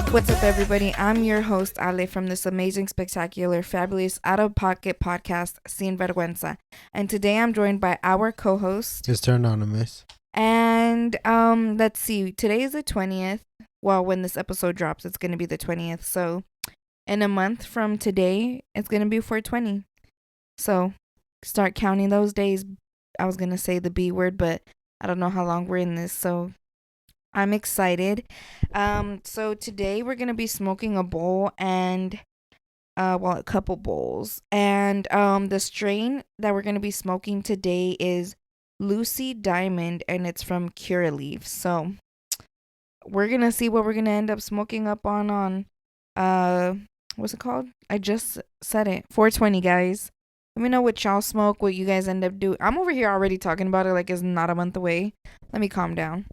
What's up, everybody? I'm your host, Ale, from this amazing, spectacular, fabulous, out-of-pocket podcast, Sin Vergüenza. And today I'm joined by our co-host. Mr. Anonymous. And let's see. Today is the 20th. Well, when this episode drops, it's going to be the 20th. So in a month from today, it's going to be 420. So start counting those days. I was going to say the B word, but I don't know how long we're in this. So I'm excited. So today we're going to be smoking a bowl and, a couple bowls. And the strain that we're going to be smoking today is Lucy Diamond, and it's from Curaleaf. So we're going to see what we're going to end up smoking up on, what's it called? I just said it. 420, guys. Let me know what y'all smoke, what you guys end up doing. I'm over here already talking about it like it's not a month away. Let me calm down.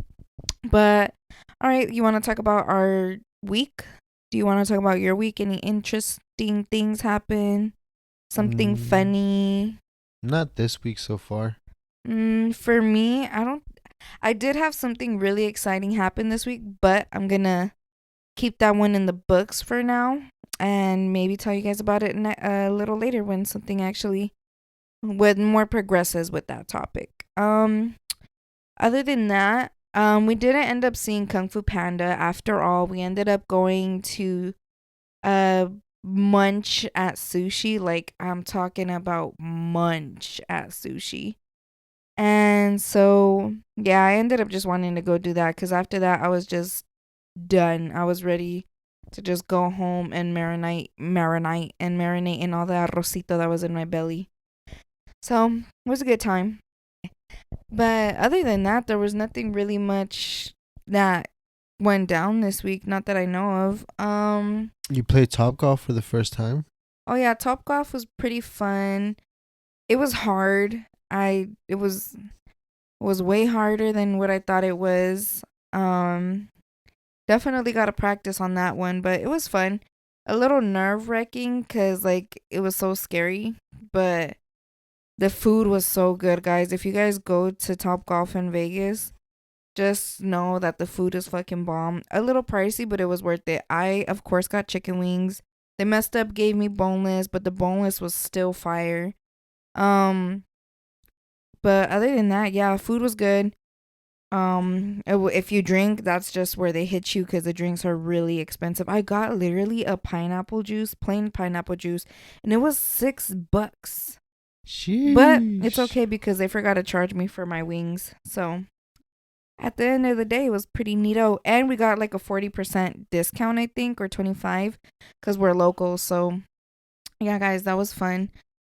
But, all right, you want to talk about our week? Do you want to talk about your week? Any interesting things happen? Something funny? Not this week so far. For me, I did have something really exciting happen this week, but I'm going to keep that one in the books for now and maybe tell you guys about it a little later when something actually with more progresses with that topic. Other than that, we didn't end up seeing Kung Fu Panda after all. We ended up going to munch at sushi. Like, I'm talking about munch at sushi. And so, yeah, I ended up just wanting to go do that because after that, I was just done. I was ready to just go home and marinate in all the arrocito that was in my belly. So, it was a good time. But other than that, there was nothing really much that went down this week. Not that I know of. You played Topgolf for the first time? Oh yeah, Topgolf was pretty fun. It was hard. It was way harder than what I thought it was. Definitely got to practice on that one, but it was fun. A little nerve-wracking because like it was so scary, but the food was so good, guys. If you guys go to Topgolf in Vegas, just know that the food is fucking bomb. A little pricey, but it was worth it. I, of course, got chicken wings. They messed up, gave me boneless, but the boneless was still fire. But other than that, yeah, food was good. If you drink, that's just where they hit you because the drinks are really expensive. I got literally a pineapple juice, plain pineapple juice, and it was $6. Sheesh. But it's okay because they forgot to charge me for my wings. So at the end of the day, it was pretty neato. And we got like a 40% discount, I think, or 25 because we're local. So yeah, guys, that was fun.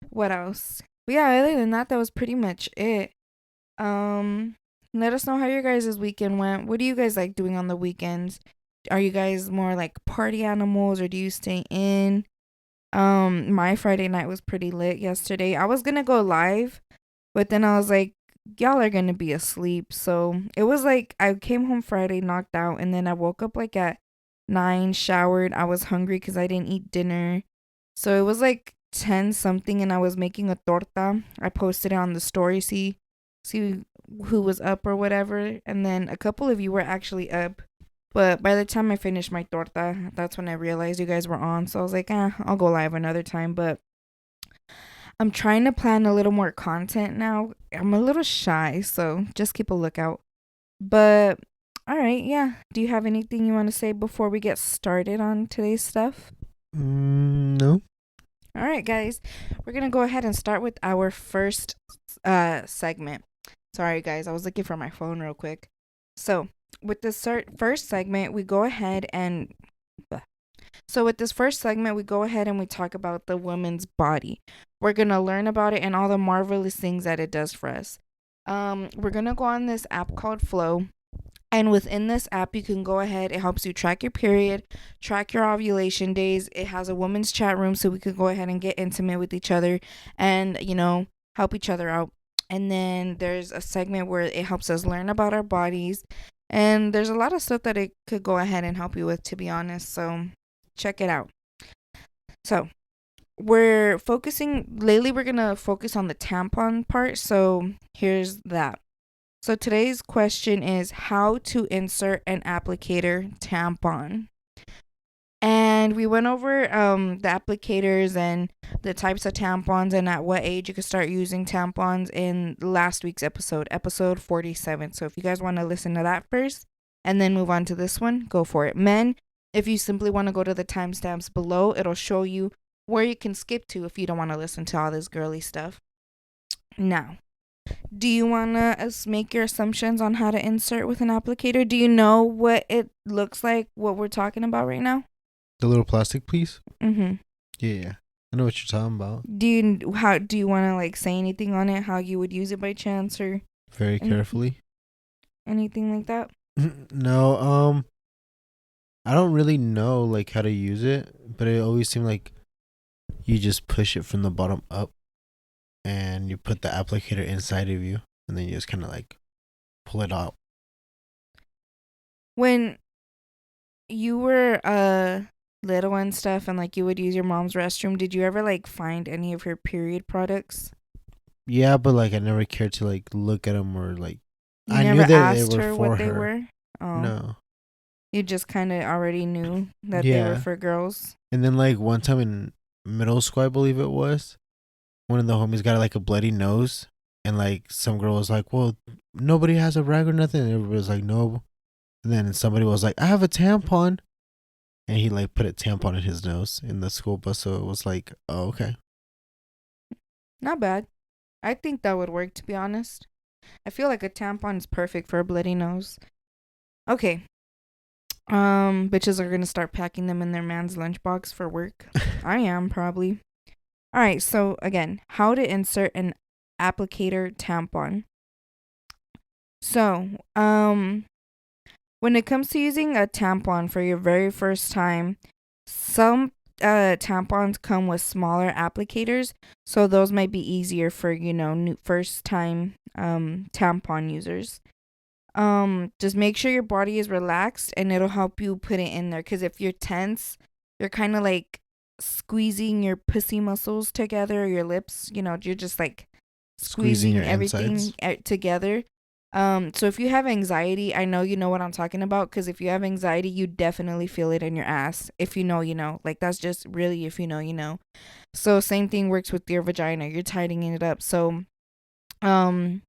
What else? But yeah, other than that, that was pretty much it. Let us know how your guys' weekend went. What do you guys like doing on the weekends? Are you guys more like party animals or do you stay in? My Friday night was pretty lit yesterday. I was gonna go live, but then I was like, y'all are gonna be asleep. So it was like I came home Friday knocked out, and then I woke up like at 9, showered. I was hungry because I didn't eat dinner. So it was like 10 something, and I was making a torta. I posted it on the story, see who was up or whatever. And then a couple of you were actually up. But by the time I finished my torta, that's when I realized you guys were on. So I was like, I'll go live another time. But I'm trying to plan a little more content now. I'm a little shy, so just keep a lookout. But, all right, yeah. Do you have anything you want to say before we get started on today's stuff? No. All right, guys. We're going to go ahead and start with our first segment. Sorry, guys. I was looking for my phone real quick. So, with this first segment, we go ahead and we talk about the woman's body. We're going to learn about it and all the marvelous things that it does for us. We're going to go on this app called Flow. And within this app, you can go ahead. It helps you track your period, track your ovulation days. It has a women's chat room so we could go ahead and get intimate with each other and, help each other out. And then there's a segment where it helps us learn about our bodies. And there's a lot of stuff that it could go ahead and help you with, to be honest. So check it out. So we're gonna focus on the tampon part. So here's that. So today's question is how to insert an applicator tampon. And we went over the applicators and the types of tampons and at what age you could start using tampons in last week's episode 47. So if you guys want to listen to that first and then move on to this one, go for it. Men, if you simply want to go to the timestamps below, it'll show you where you can skip to if you don't want to listen to all this girly stuff. Now, do you want to make your assumptions on how to insert with an applicator? Do you know what it looks like, what we're talking about right now? The little plastic piece? Mm-hmm. Yeah. I know what you're talking about. Do you want to like say anything on it, how you would use it by chance or Very carefully. anything like that? No, I don't really know like how to use it, but it always seemed like you just push it from the bottom up and you put the applicator inside of you and then you just kind of like pull it out. When you were little and stuff and like you would use your mom's restroom, did you ever like find any of her period products? Yeah, but like I never cared to like look at them or like You I never knew that asked they were her for what they her. were? Oh. No. You just kind of already knew that they were for girls. And then like one time in middle school, I believe it was, one of the homies got like a bloody nose and like some girl was like, well, nobody has a rag or nothing. And everybody was like, no. And then somebody was like, I have a tampon. And he like put a tampon in his nose in the school bus. So it was like, oh, okay. Not bad. I think that would work, to be honest. I feel like a tampon is perfect for a bloody nose. Okay. Bitches are gonna start packing them in their man's lunchbox for work. I am probably. All right. So again, how to insert an applicator tampon. So, when it comes to using a tampon for your very first time, some tampons come with smaller applicators, so those might be easier for new first time tampon users. Just make sure your body is relaxed and it'll help you put it in there, because if you're tense, you're kind of like squeezing your pussy muscles together, your lips, you're just like squeezing your everything together. So if you have anxiety, I know you know what I'm talking about, because if you have anxiety, you definitely feel it in your ass. If you know, you know. Like, that's just really if you know, you know. So same thing works with your vagina. You're tightening it up. So, and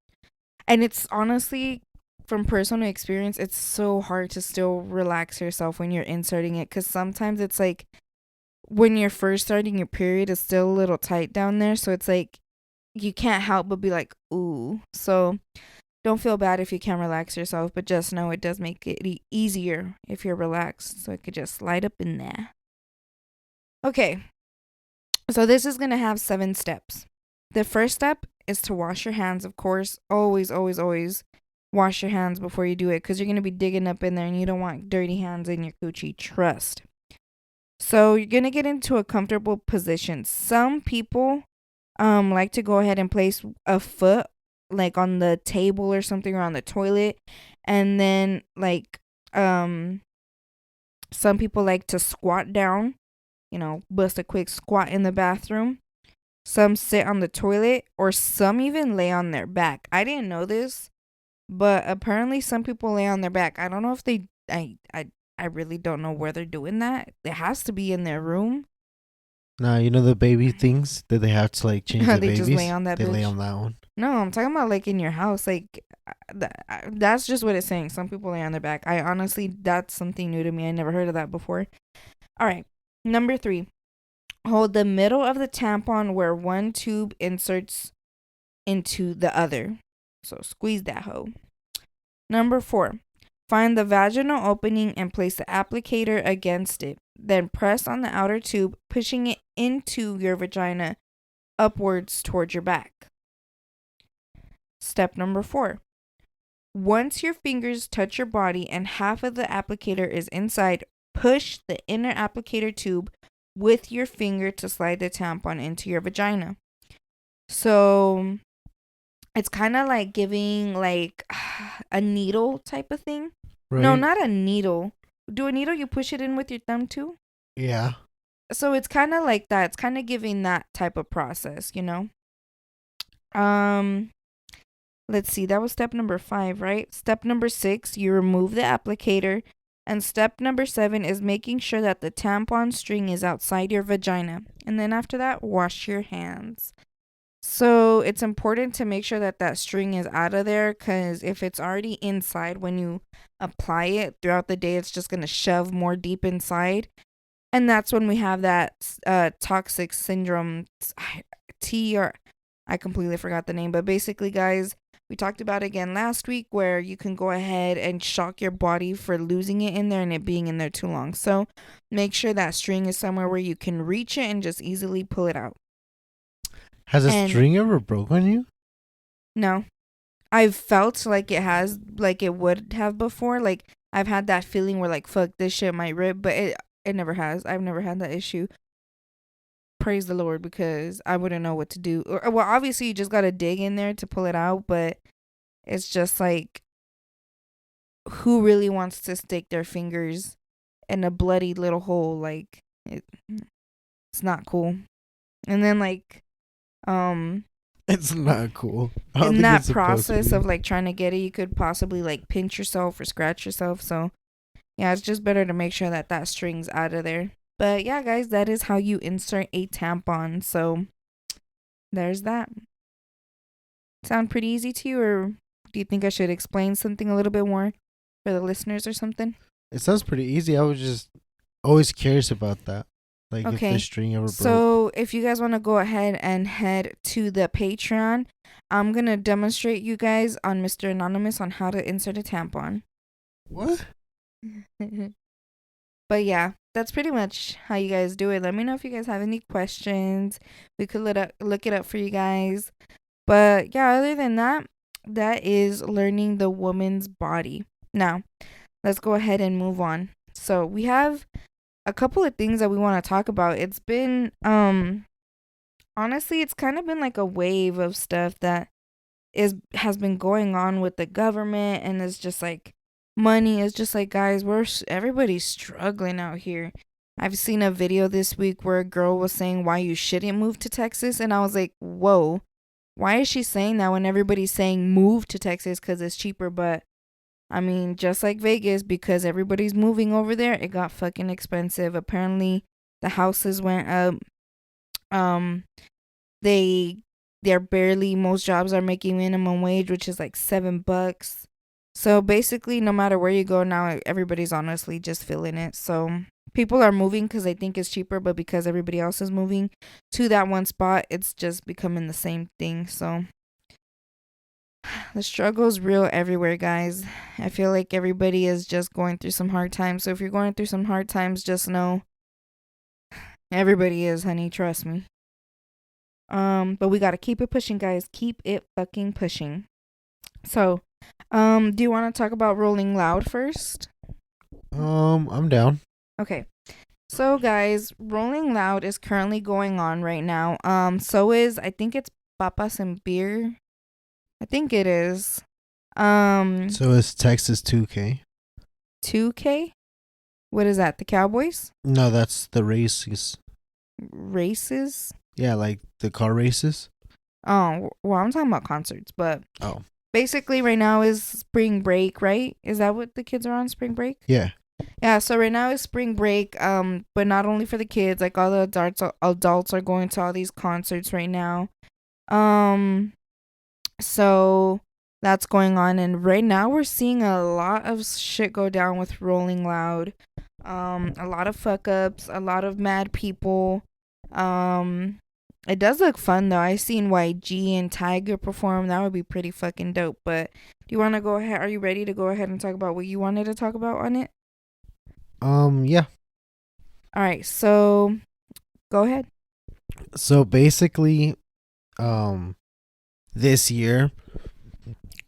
it's honestly, from personal experience, it's so hard to still relax yourself when you're inserting it, because sometimes it's like when you're first starting your period, it's still a little tight down there. So it's like you can't help but be like, ooh. So don't feel bad if you can't relax yourself, but just know it does make it easier if you're relaxed. So it could just slide up in there. Okay. So this is going to have 7 steps. The first step is to wash your hands, of course. Always, always, always wash your hands before you do it, because you're going to be digging up in there and you don't want dirty hands in your coochie. Trust. So you're going to get into a comfortable position. Some people like to go ahead and place a foot like on the table or something, or on the toilet, and then like some people like to squat down, bust a quick squat in the bathroom. Some sit on the toilet, or some even lay on their back. I didn't know this, but apparently some people lay on their back. I don't know if they I really don't know where they're doing that. It has to be in their room. Nah, you know the baby things that they have to like change the They babies? just lay on that They bitch. lay on that one. No, I'm talking about like in your house. Like that's just what it's saying. Some people lay on their back. I honestly, that's something new to me. I never heard of that before. All right. Number 3. Hold the middle of the tampon where one tube inserts into the other. So squeeze that hoe. Number 4. Find the vaginal opening and place the applicator against it. Then press on the outer tube, pushing it into your vagina upwards towards your back. Step number 4. Once your fingers touch your body and half of the applicator is inside, push the inner applicator tube with your finger to slide the tampon into your vagina. So it's kind of like giving like a needle type of thing. Right? No, not a needle. Do a needle, you push it in with your thumb too? Yeah. So it's kind of like that. It's kind of giving that type of process, you know? Um, let's see. That was step number 5, right? Step number 6, you remove the applicator. And step number 7 is making sure that the tampon string is outside your vagina. And then after that, wash your hands. So it's important to make sure that that string is out of there, because if it's already inside when you apply it throughout the day, it's just going to shove more deep inside. And that's when we have that toxic syndrome, T, or I completely forgot the name. But basically, guys, we talked about it again last week, where you can go ahead and shock your body for losing it in there and it being in there too long. So make sure that string is somewhere where you can reach it and just easily pull it out. Has a And string ever broke on you? no, I've felt like it has, like it would have before. Like I've had that feeling where like, fuck, this shit might rip, but it never has. I've never had that issue. Praise the Lord, because I wouldn't know what to do. Well, obviously you just gotta dig in there to pull it out, but it's just like, who really wants to stick their fingers in a bloody little hole? Like it's not cool. And then like It's not cool. I don't in think it's that supposed to process be. of like trying to get it, you could possibly like pinch yourself or scratch yourself. So yeah, it's just better to make sure that that string's out of there. But yeah, guys, that is how you insert a tampon. So there's that. Sound pretty easy to you, or do you think I should explain something a little bit more for the listeners or something? It sounds pretty easy. I was just always curious about that. Like if the Okay. string ever broke. So if you guys want to go ahead and head to the Patreon, I'm going to demonstrate you guys on Mr. Anonymous on how to insert a tampon. What? But yeah, that's pretty much how you guys do it. Let me know if you guys have any questions. We could look it up for you guys. But yeah, other than that, that is learning the woman's body. Now, let's go ahead and move on. So we have a couple of things that we want to talk about. It's been honestly, it's kind of been like a wave of stuff that has been going on with the government, and it's just like money is just like, guys, everybody's struggling out here. I've seen a video this week where a girl was saying why you shouldn't move to Texas, and I was like, whoa, why is she saying that when everybody's saying move to Texas because it's cheaper? But I mean, just like Vegas, because everybody's moving over there, it got fucking expensive. Apparently, the houses went up. Um, they're barely, most jobs are making minimum wage, which is like $7. So basically, no matter where you go now, everybody's honestly just feeling it. So people are moving because they think it's cheaper, but because everybody else is moving to that one spot, it's just becoming the same thing. So the struggle is real everywhere, guys. I feel like everybody is just going through some hard times. So if you're going through some hard times, just know everybody is, honey. Trust me. But we gotta keep it pushing, guys. Keep it fucking pushing. So, do you want to talk about Rolling Loud first? I'm down. Okay. So, guys, Rolling Loud is currently going on right now. So is, I think it's Papas and Beer. I think it is. So it's Texas 2K. 2K? What is that? The Cowboys? No, that's the races. Races? Yeah, like the car races. Oh, well, I'm talking about concerts, but Oh. basically right now is spring break, right? Is that what the kids are on, spring break? Yeah. Yeah, so right now is spring break, but not only for the kids, like all the adults are going to all these concerts right now. So that's going on, and right now we're seeing a lot of shit go down with Rolling Loud. A lot of fuck ups, a lot of mad people. It does look fun though. I seen YG and Tiger perform. That would be pretty fucking dope. But do you want to go ahead? Are you ready to go ahead and talk about what you wanted to talk about on it? Yeah. All right, so go ahead. So basically, this year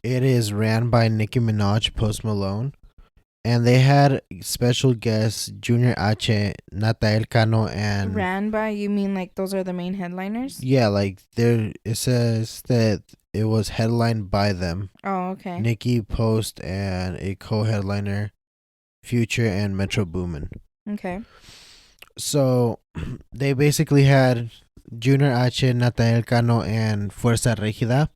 it is ran by Nicki Minaj, Post Malone, and they had special guests Junior H, Natanael Cano, and Ran by, you mean like those are the main headliners? yeah, like there it says that it was headlined by them. Oh, okay. Nicki, Post, and a co-headliner, Future and Metro Boomin. Okay. So they basically had Junior H, Natanael Cano, and Fuerza Regida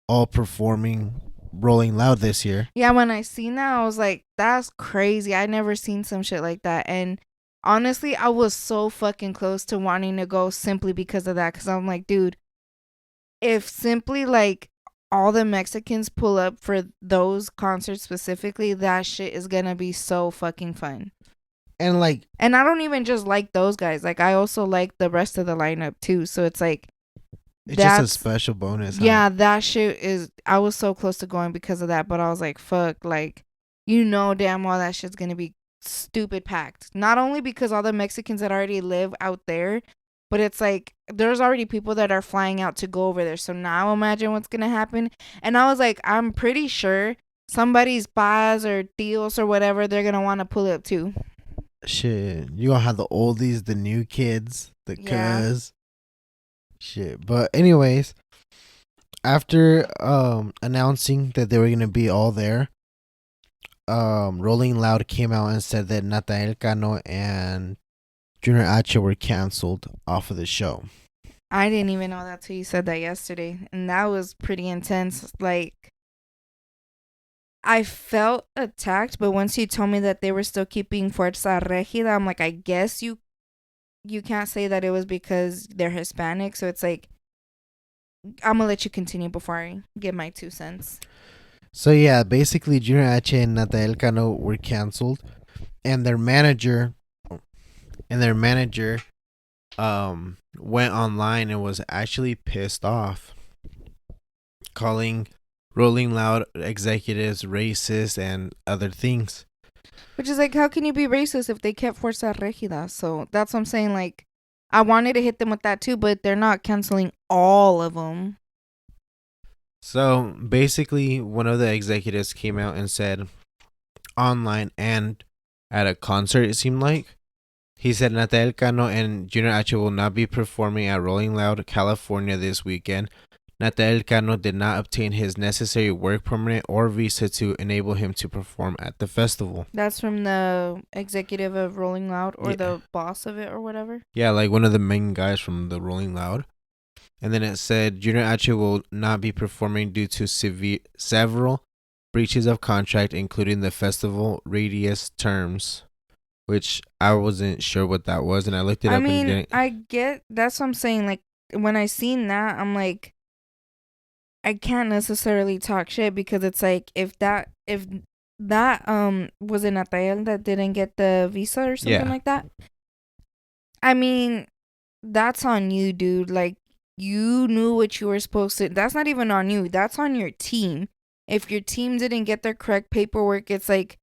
all performing Rolling Loud this year. Yeah, when I seen that, I was like, that's crazy. I never seen some shit like that. And honestly, I was so fucking close to wanting to go simply because of that. Because I'm like, dude, if simply like all the Mexicans pull up for those concerts specifically, that shit is gonna be so fucking fun. And like, And I don't even just like those guys. Like, I also like the rest of the lineup too. So it's like, it's just a that's, special bonus. yeah, that shit is, I was so close to going because of that. But I was like, fuck, like, damn well that shit's gonna be stupid packed. Not only because all the Mexicans that already live out there, but it's like there's already people that are flying out to go over there. So now imagine what's gonna happen. And I was like, I'm pretty sure somebody's paz or tios or whatever, they're gonna want to pull up too. Shit, you gonna have the oldies, the new kids, the Yeah. cuz. Shit. But anyways, after announcing that they were gonna be all there, Rolling Loud came out and said that Natanael Cano and Junior H were canceled off of the show. I didn't even know that till you said that yesterday. And that was pretty intense. Like, I felt attacked, but once you told me that they were still keeping Fuerza Regida, I'm like, I guess you can't say that it was because they're Hispanic. So it's like, I'm gonna let you continue before I give my 2 cents. So yeah, basically Junior H and Natanael Cano were canceled, and their manager went online and was actually pissed off, calling Rolling Loud executives racist and other things. Which is like, how can you be racist if they kept Fuerza Regida? So that's what I'm saying. Like, I wanted to hit them with that too, but they're not canceling all of them. So basically, one of the executives came out and said online and at a concert, it seemed like. He said Natanael Cano and Junior H will not be performing at Rolling Loud, California this weekend. Natanael Cano did not obtain his necessary work permit or visa to enable him to perform at the festival. That's from the executive of Rolling Loud or Yeah. the boss of it or whatever. Yeah, like one of the main guys from the Rolling Loud. And then it said Junior H will not be performing due to several breaches of contract, including the festival radius terms, which I wasn't sure what that was, and I looked it up. I mean, and I get, that's what I'm saying. Like, when I seen that, I'm like, I can't necessarily talk shit because it's like, if that was it Natael that didn't get the visa or something like that. I mean, that's on you, dude. Like, you knew what you were supposed to. That's not even on you. That's on your team. If your team didn't get their correct paperwork, it's like,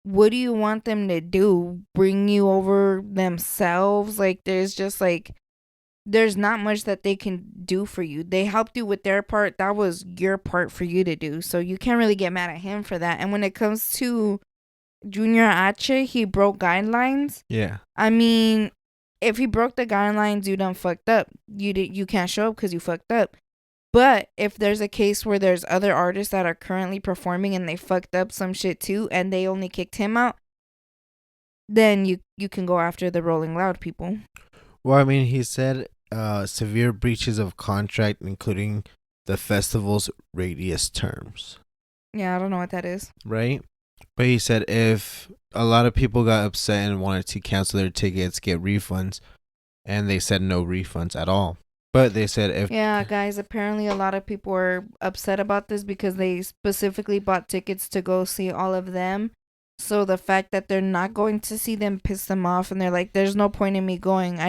what do you want them to do? Bring you over themselves? Like, there's just like, there's not much that they can do for you. They helped you with their part. That was your part for you to do. So you can't really get mad at him for that. And when it comes to Junior H, he broke guidelines. Yeah. I mean, if he broke the guidelines, you done fucked up. You can't show up because you fucked up. But if there's a case where there's other artists that are currently performing and they fucked up some shit too and they only kicked him out, then you can go after the Rolling Loud people. Well, I mean, he said severe breaches of contract, including the festival's radius terms. Yeah, I don't know what that is. Right? But he said if a lot of people got upset and wanted to cancel their tickets, get refunds, and they said no refunds at all. But they said if... Yeah, guys, apparently a lot of people were upset about this because they specifically bought tickets to go see all of them. So the fact that they're not going to see them pissed them off, and they're like, there's no point in me going.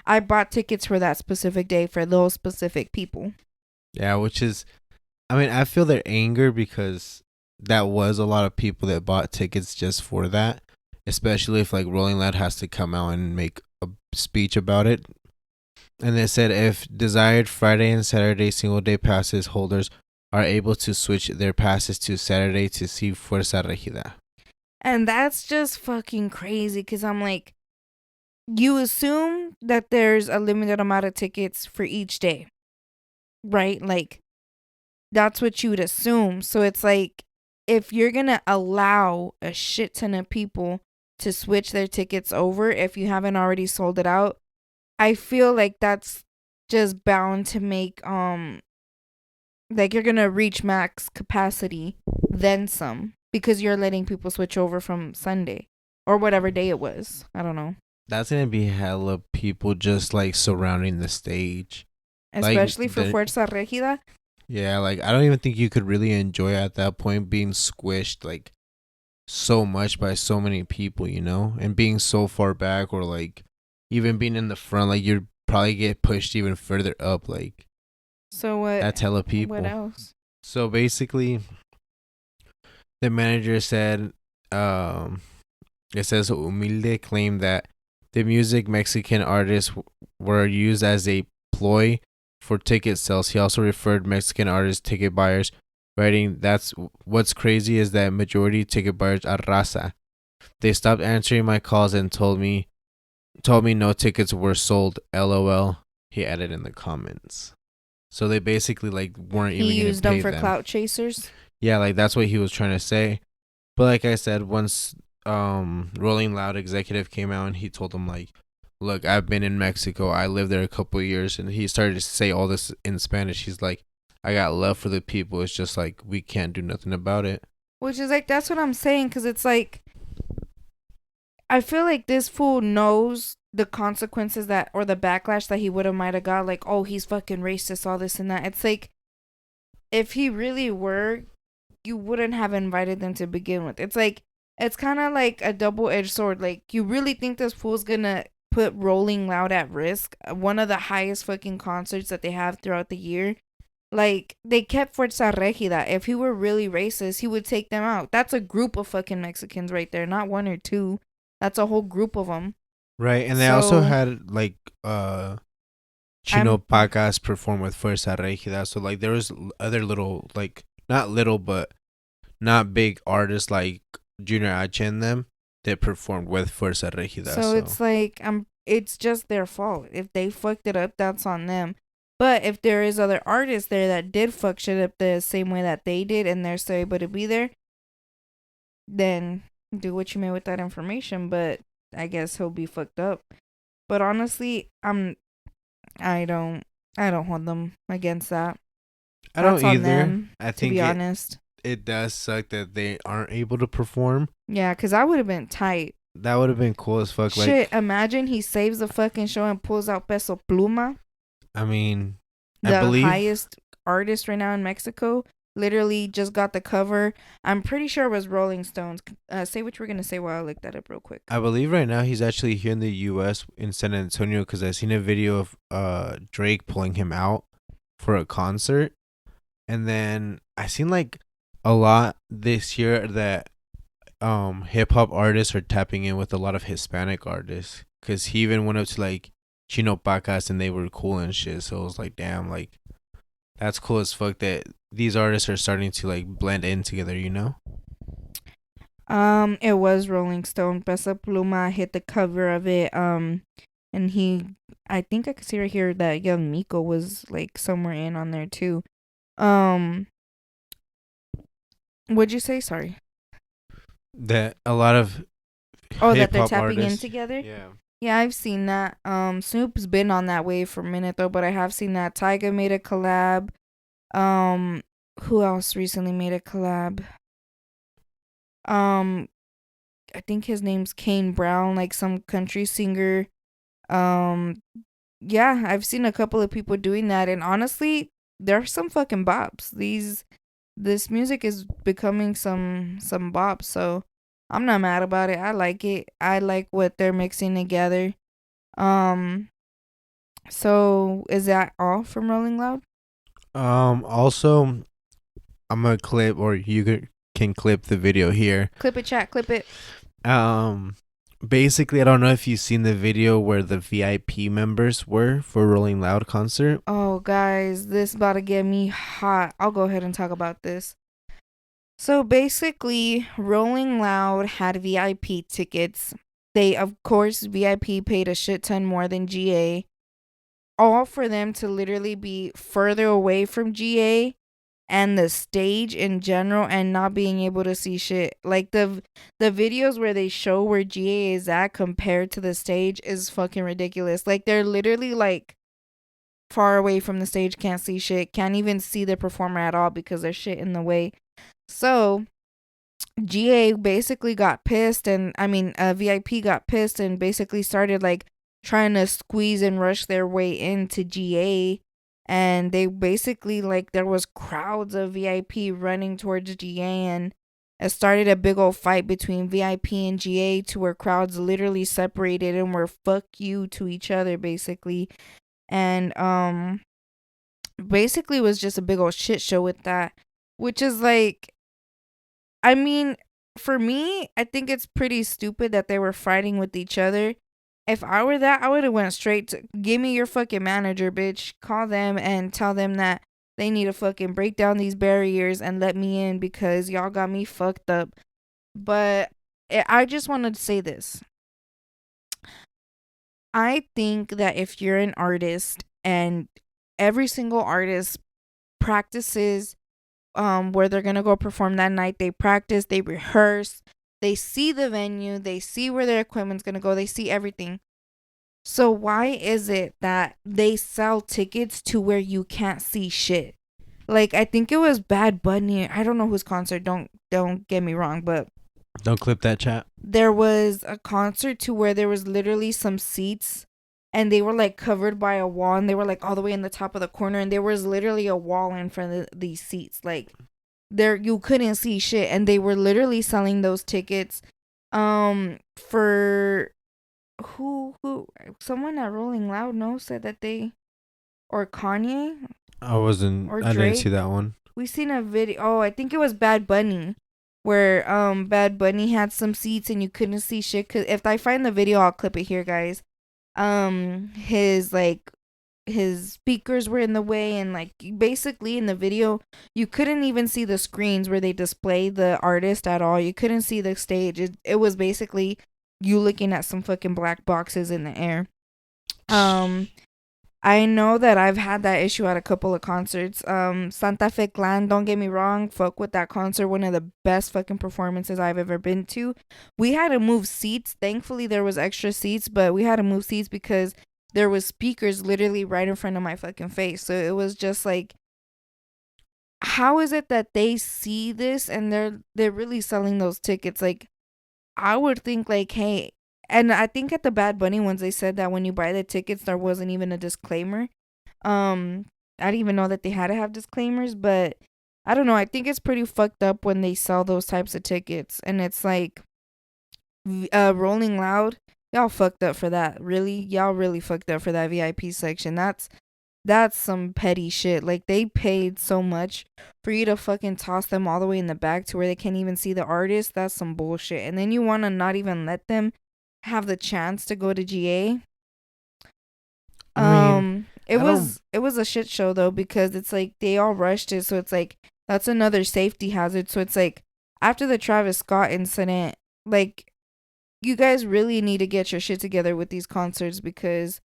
I bought tickets for that specific day for those specific people. Yeah, which is, I mean, I feel their anger because that was a lot of people that bought tickets just for that, especially if like Rolling Loud has to come out and make a speech about it. And they said if desired, Friday and Saturday single day passes holders are able to switch their passes to Saturday to see Fuerza Regida. And that's just fucking crazy because I'm like, you assume that there's a limited amount of tickets for each day, right? Like, that's what you would assume. So it's like, if you're going to allow a shit ton of people to switch their tickets over if you haven't already sold it out. I feel like that's just bound to make like you're gonna reach max capacity, then some, because you're letting people switch over from Sunday or whatever day it was. I don't know. That's gonna be hella people just like surrounding the stage. Like Especially for Fuerza Regida. yeah, like I don't even think you could really enjoy at that point being squished like so much by so many people, you know, and being so far back or like even being in the front, like you'd probably get pushed even further up. Like So what? that's hella people. What else? So basically, the manager said, it says Humilde claimed that the music Mexican artists were used as a ploy for ticket sales. He also referred Mexican artists ticket buyers, writing, "That's what's crazy is that majority ticket buyers are raza. They stopped answering my calls and told me no tickets were sold. LOL." He added in the comments. So they basically like weren't even He used gonna them pay for clout chasers. Yeah, like that's what he was trying to say. But like I said, once Rolling Loud executive came out and he told them like, "Look, I've been in Mexico. I lived there a couple of years," and he started to say all this in Spanish. He's like, "I got love for the people. It's just like we can't do nothing about it." Which is like, that's what I'm saying, because it's like, I feel like this fool knows the consequences that, or the backlash that he would have might have got. Like, oh, he's fucking racist, all this and that. It's like, if he really were, you wouldn't have invited them to begin with. It's like, it's kind of like a double-edged sword. Like, you really think this fool's gonna put Rolling Loud at risk? One of the highest fucking concerts that they have throughout the year. Like, they kept Fuerza Regida. If he were really racist, he would take them out. That's a group of fucking Mexicans right there, not one or two. That's a whole group of them. Right, and they also had like Chino Pacas perform with Fuerza Regida. So like there was other little, like not little but not big artists like Junior H and them that performed with Fuerza Regida. So it's like, it's just their fault. If they fucked it up, that's on them. But if there is other artists there that did fuck shit up the same way that they did and they're still able to be there, then do what you may with that information. But I guess he'll be fucked up. But honestly, I don't hold them against that. I don't either. Them, I think, to be honest, it does suck that they aren't able to perform. Yeah, because I would have been tight. That would have been cool as fuck. Shit, like, imagine he saves the fucking show and pulls out Peso Pluma. I mean, I believe the highest artist right now in Mexico. Literally just got the cover. I'm pretty sure it was Rolling Stones. Say what you were going to say while I look that up real quick. I believe right now he's actually here in the U.S. in San Antonio because I seen a video of Drake pulling him out for a concert. And then I seen like a lot this year that hip-hop artists are tapping in with a lot of Hispanic artists. Because he even went up to like Chino Pacas and they were cool and shit. So it was like, damn, like that's cool as fuck that these artists are starting to like blend in together, you know? It was Rolling Stone. Peso Pluma hit the cover of it. And I think I could see right here that Young Miko was like somewhere in on there too. What'd you say? Sorry. That a lot of that they're tapping artists, in together. Yeah. Yeah, I've seen that. Snoop's been on that wave for a minute though, but I have seen that Tyga made a collab. Who else recently made a collab? I think his name's Kane Brown, like some country singer. Yeah, I've seen a couple of people doing that, and honestly, there are some fucking bops. This music is becoming some bops, so I'm not mad about it. I like it. I like what they're mixing together. So is that all from Rolling Loud? Also, I'm gonna clip, or you can clip the video here. Clip it, chat. Clip it. Basically, I don't know if you've seen the video where the VIP members were for Rolling Loud concert. Oh, guys, this about to get me hot. I'll go ahead and talk about this. So basically, Rolling Loud had VIP tickets. They, of course, VIP paid a shit ton more than GA. All for them to literally be further away from GA and the stage in general, and not being able to see shit. Like the videos where they show where GA is at compared to the stage is fucking ridiculous. Like they're literally like far away from the stage, can't see shit, can't even see the performer at all because there's shit in the way. So GA basically got pissed, and I mean, VIP got pissed and basically started like trying to squeeze and rush their way into GA. And they basically, like, there was crowds of VIP running towards GA, and it started a big old fight between VIP and GA to where crowds literally separated and were fuck you to each other basically. And basically was just a big old shit show with that, which is like, I mean, for me, I think it's pretty stupid that they were fighting with each other. If I were that, I would have went straight to, give me your fucking manager, bitch. Call them and tell them that they need to fucking break down these barriers and let me in because y'all got me fucked up. But I just wanted to say this. I think that if you're an artist and every single artist practices where they're gonna go perform that night. They practice, they rehearse, they see the venue, they see where their equipment's gonna go, they see everything. So why is it that they sell tickets to where you can't see shit? Like I think it was Bad Bunny. I don't know whose concert. Don't get me wrong, but Don't clip that chat. there was a concert to where there was literally some seats and they were like covered by a wall, and they were like all the way in the top of the corner, and there was literally a wall in front of these seats. Like there you couldn't see shit, and they were literally selling those tickets for who someone at Rolling Loud said that they, or Kanye or I didn't see Drake. that one. We seen a video. Oh, I think it was Bad Bunny, where Bad Bunny had some seats and you couldn't see shit. Cause if I find the video, I'll clip it here, guys. His like his speakers were in the way, and like basically in the video you couldn't even see the screens where they display the artist at all. You couldn't see the stage. It was basically you looking at some fucking black boxes in the air. I know that I've had that issue at a couple of concerts. Santa Fe Clan, don't get me wrong, fuck with that concert. One of the best fucking performances I've ever been to. We had to move seats. Thankfully, there was extra seats, but we had to move seats because there was speakers literally right in front of my fucking face. So it was just like, how is it that they see this and they're really selling those tickets? Like, I would think like, hey, and I think at the Bad Bunny ones they said that when you buy the tickets there wasn't even a disclaimer. Um, I didn't even know that they had to have disclaimers, but I don't know. I think it's pretty fucked up when they sell those types of tickets, and it's like, Rolling Loud, y'all fucked up for that. Really, y'all really fucked up for that VIP section. That's some petty shit. Like they paid so much for you to fucking toss them all the way in the back to where they can't even see the artist. That's some bullshit. And then you want to not even let them have the chance to go to GA. I mean, It was a shit show though, because it's like they all rushed it, so it's like that's another safety hazard. So it's like after the Travis Scott incident, like you guys really need to get your shit together with these concerts because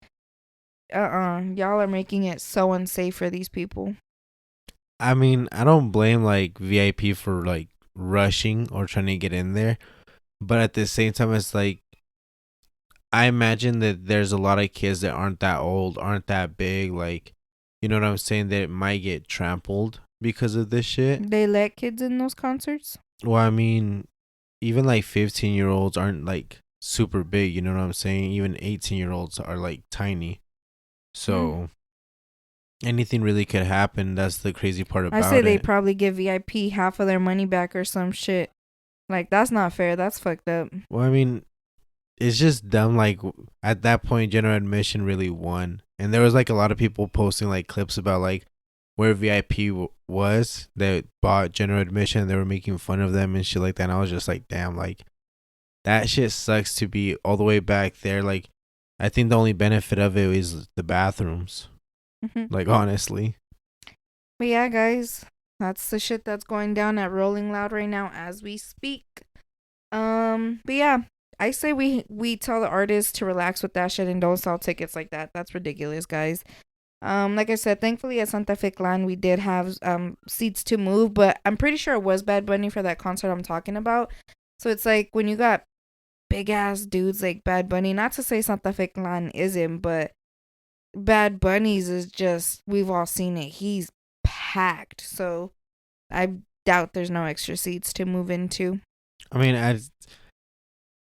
y'all are making it so unsafe for these people. I mean, I don't blame like VIP for like rushing or trying to get in there, but at the same time, it's like I imagine that there's a lot of kids that aren't that old, aren't that big, like you know what I'm saying, that might get trampled because of this shit. They let kids in those concerts? Well, I mean, even like 15-year-olds aren't like super big, you know what I'm saying? Even 18-year-olds are like tiny. So anything really could happen. That's the crazy part I say about they it. probably give VIP half of their money back or some shit. Like that's not fair. That's fucked up. Well, I mean, it's just dumb. Like at that point, general admission really won, and there was like a lot of people posting like clips about like where VIP was that bought general admission. And they were making fun of them and shit like that. And I was just like, damn, like that shit sucks to be all the way back there. Like, I think the only benefit of it is the bathrooms. Like honestly. But yeah, guys, that's the shit that's going down at Rolling Loud right now as we speak. But yeah, I say we tell the artists to relax with that shit and don't sell tickets like that. That's ridiculous, guys. Like I said, thankfully at Santa Fe Clan we did have seats to move, but I'm pretty sure it was Bad Bunny for that concert I'm talking about. So it's like when you got big ass dudes like Bad Bunny, not to say Santa Fe Clan isn't, but Bad Bunny's is just, we've all seen it. He's packed. So I doubt there's no extra seats to move into. I mean,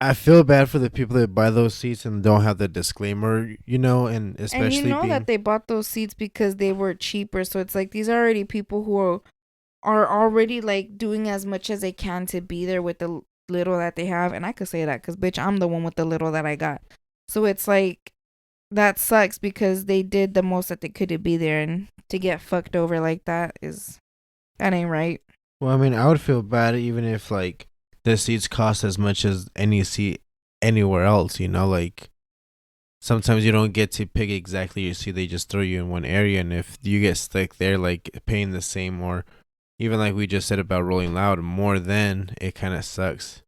I feel bad for the people that buy those seats and don't have the disclaimer, and And you especially know that being they bought those seats because they were cheaper. So it's like these are already people who are already like doing as much as they can to be there with the little that they have. And I could say that because, bitch, I'm the one with the little that I got. So it's like that sucks because they did the most that they could to be there. And to get fucked over like that ain't right. well, I mean, I would feel bad even if like the seats cost as much as any seat anywhere else, like sometimes you don't get to pick exactly your seat, they just throw you in one area, and if you get stuck there like paying the same, or even like we just said about Rolling Loud, more than, it kind of sucks.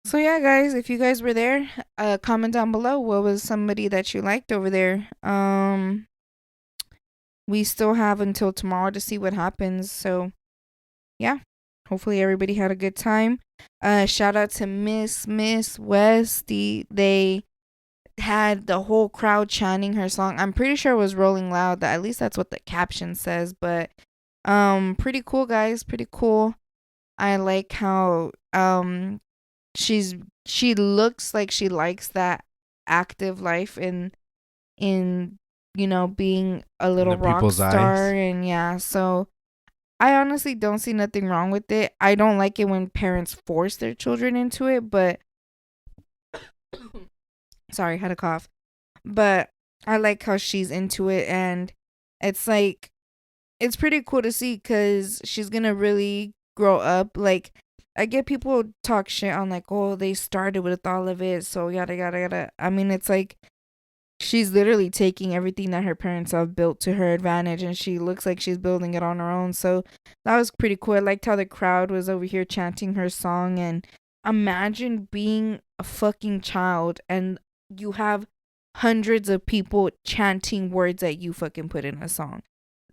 So yeah, guys, if you guys were there, comment down below what was somebody that you liked over there. We still have until tomorrow to see what happens. So yeah, hopefully everybody had a good time. Shout out to Miss Westy. They had the whole crowd chanting her song. I'm pretty sure it was Rolling Loud. That, at least that's what the caption says. But pretty cool, guys. Pretty cool. I like how she looks like she likes that active life in being a In little the rock people's star. eyes. And yeah, so I honestly don't see nothing wrong with it. I don't like it when parents force their children into it, but sorry, had a cough. But I like how she's into it, and it's like it's pretty cool to see because she's gonna really grow up. Like, I get people talk shit on like, oh, they started with all of it, so yada yada yada. I mean, it's like she's literally taking everything that her parents have built to her advantage, and she looks like she's building it on her own. So that was pretty cool. I liked how the crowd was over here chanting her song, and imagine being a fucking child and you have hundreds of people chanting words that you fucking put in a song.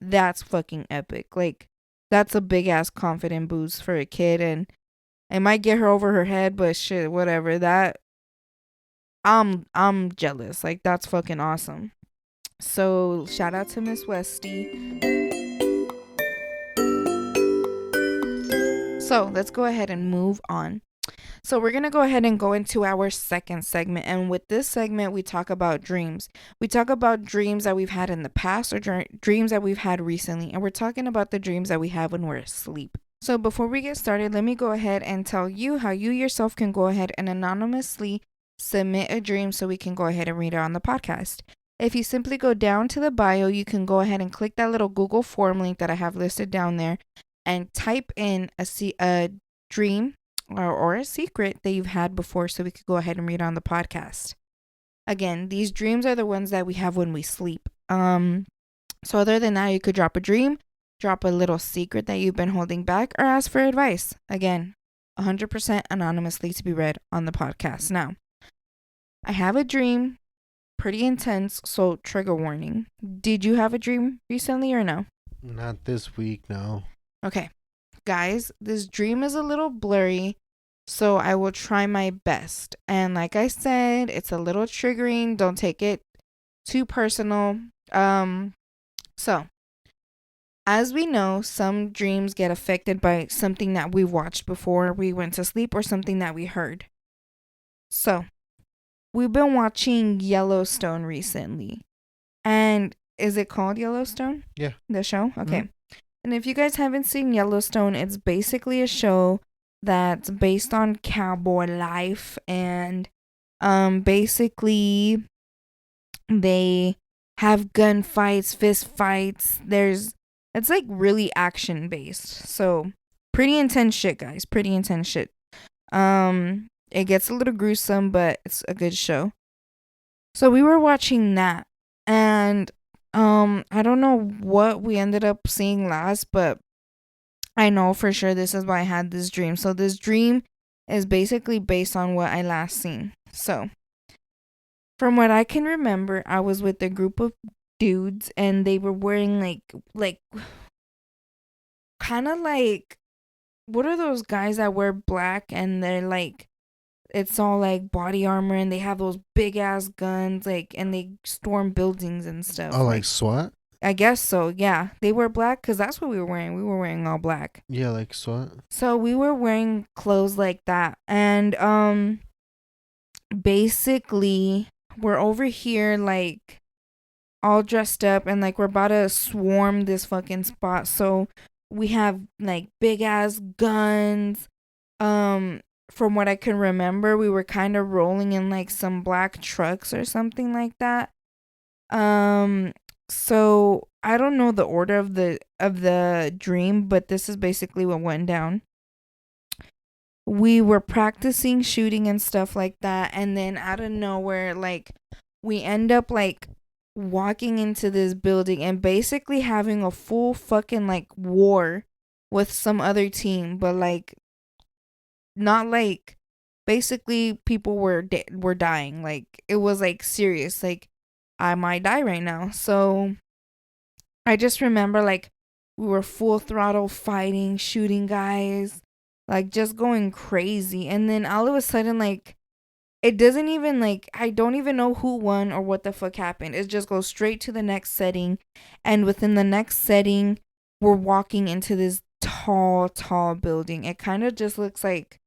That's fucking epic. Like, that's a big ass confident boost for a kid, and it might get her over her head, but shit, whatever. That I'm jealous. Like, that's fucking awesome. So shout out to Miss Westy. So let's go ahead and move on. So we're going to go ahead and go into our second segment. And with this segment, we talk about dreams. We talk about dreams that we've had in the past or dreams that we've had recently. And we're talking about the dreams that we have when we're asleep. So before we get started, let me go ahead and tell you how you yourself can go ahead and anonymously submit a dream so we can go ahead and read it on the podcast. If you simply go down to the bio, you can go ahead and click that little Google form link that I have listed down there and type in a dream or a secret that you've had before so we could go ahead and read on the podcast. Again, these dreams are the ones that we have when we sleep. So other than that, you could drop a dream, drop a little secret that you've been holding back, or ask for advice. Again, 100% anonymously to be read on the podcast. Now, I have a dream, pretty intense, so trigger warning. Did you have a dream recently or no? Not this week, no. Okay. Guys, this dream is a little blurry, so I will try my best. And like I said, it's a little triggering. Don't take it too personal. So as we know, some dreams get affected by something that we watched before we went to sleep or something that we heard. So we've been watching Yellowstone recently. And is it called Yellowstone? Yeah. The show? Okay. Mm-hmm. And if you guys haven't seen Yellowstone, it's basically a show that's based on cowboy life, and basically they have gunfights, fist fights. It's like really action based. So pretty intense shit, guys. Pretty intense shit. It gets a little gruesome, but it's a good show. So we were watching that, and I don't know what we ended up seeing last, but I know for sure this is why I had this dream. So this dream is basically based on what I last seen. So from what I can remember, I was with a group of dudes, and they were wearing like kind of like, what are those guys that wear black and they're like, it's all like body armor and they have those big ass guns, like, and they storm buildings and Oh, stuff. like Like, SWAT? I guess so. Yeah, they wear black because that's what we were wearing. We were wearing all black. Yeah, like SWAT. So we were wearing clothes like that, and basically we're over here like all dressed up and like we're about to swarm this fucking spot. So we have like big ass guns. Um from what I can remember, we were kind of rolling in like some black trucks or something like that. Um so I don't know the order of the dream, but this is basically what went down. We were practicing shooting and stuff like that, and then out of nowhere, like, we end up like walking into this building and basically having a full fucking like war with some other team, but like not like, basically people were dying. Like, it was like serious, like I might die right now. So I just remember like we were full throttle fighting, shooting guys, like just going crazy. And then all of a sudden, like, it doesn't even like, I don't even know who won or what the fuck happened. It just goes straight to the next setting. And within the next setting, we're walking into this tall, tall building. It kind of just looks like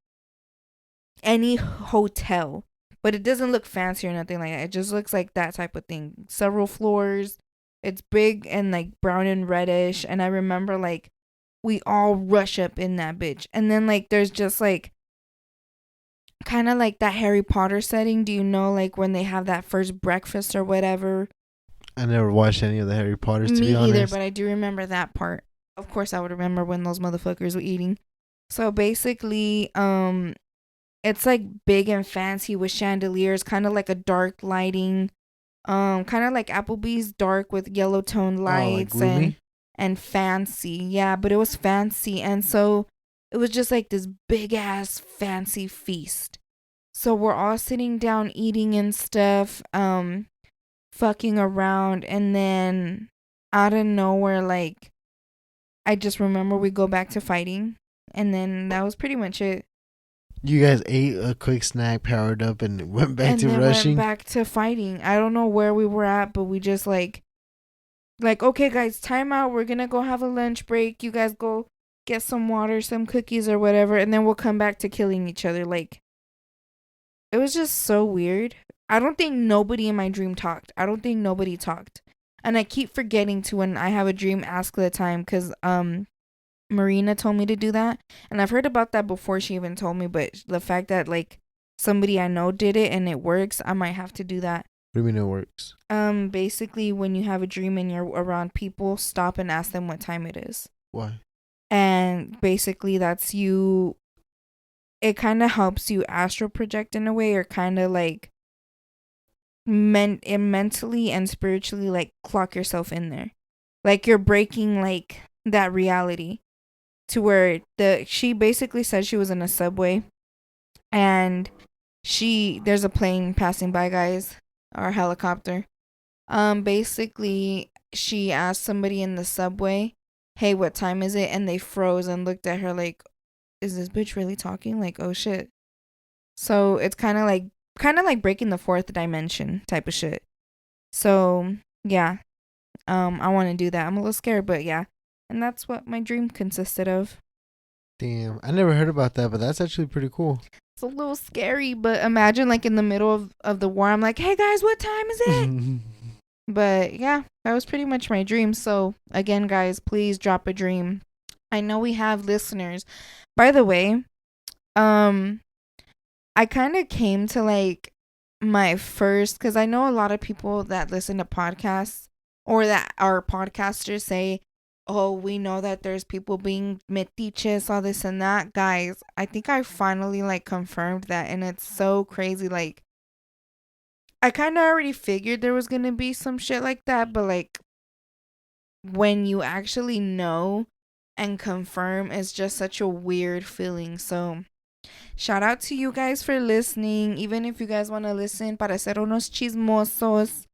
any hotel, but it doesn't look fancy or nothing like that. It just looks like that type of thing. Several floors. It's big and like brown and reddish. And I remember like we all rush up in that bitch. And then like there's just like kind of like that Harry Potter setting. Do you know like when they have that first breakfast or whatever? I never watched any of the Harry Potters, to Me be either, honest. but I do remember that part. Of course I would remember when those motherfuckers were eating. So basically, it's like big and fancy with chandeliers, kind of like a dark lighting, kind of like Applebee's dark with yellow tone Oh, like lights gloomy? and fancy. Yeah, but it was fancy, and so it was just like this big ass fancy feast. So we're all sitting down eating and stuff, fucking around, and then out of nowhere, like, I just remember we go back to fighting, and then that was pretty much it. You guys ate a quick snack, powered up, and went back And to then went rushing? back to fighting. I don't know where we were at, but we just like, okay guys, time out. We're gonna go have a lunch break. You guys go get some water, some cookies or whatever, and then we'll come back to killing each other. Like, it was just so weird. I don't think nobody in my dream talked. I don't think nobody talked. And I keep forgetting to, when I have a dream, ask the time, because Marina told me to do that. And I've heard about that before she even told me, but the fact that like somebody I know did it and it works, I might have to do that. What do you mean it works? Basically when you have a dream and you're around people, stop and ask them what time it is. Why? And basically that's you, it kind of helps you astral project in a way, or kind of like mentally and spiritually like clock yourself in there. Like you're breaking like that reality, to where she basically said she was in a subway, and there's a plane passing by, guys, or a helicopter. Basically she asked somebody in the subway, hey, what time is it? And they froze and looked at her like, is this bitch really talking? Like, oh shit. So it's kind of like breaking the fourth dimension type of shit. So yeah, I want to do that. I'm a little scared, but yeah. And that's what my dream consisted of. Damn, I never heard about that, but that's actually pretty cool. It's a little scary, but imagine like in the middle of the war, I'm like, hey guys, what time is it? But yeah, that was pretty much my dream. So again, guys, please drop a dream. I know we have listeners. By the way, I kind of came to like my first, because I know a lot of people that listen to podcasts or that are podcasters say, oh, we know that there's people being metiches, all this and that. Guys, I think I finally like confirmed that, and it's so crazy. Like, I kind of already figured there was going to be some shit like that, but like when you actually know and confirm, it's just such a weird feeling. So shout out to you guys for listening. Even if you guys want to listen para ser unos chismosos,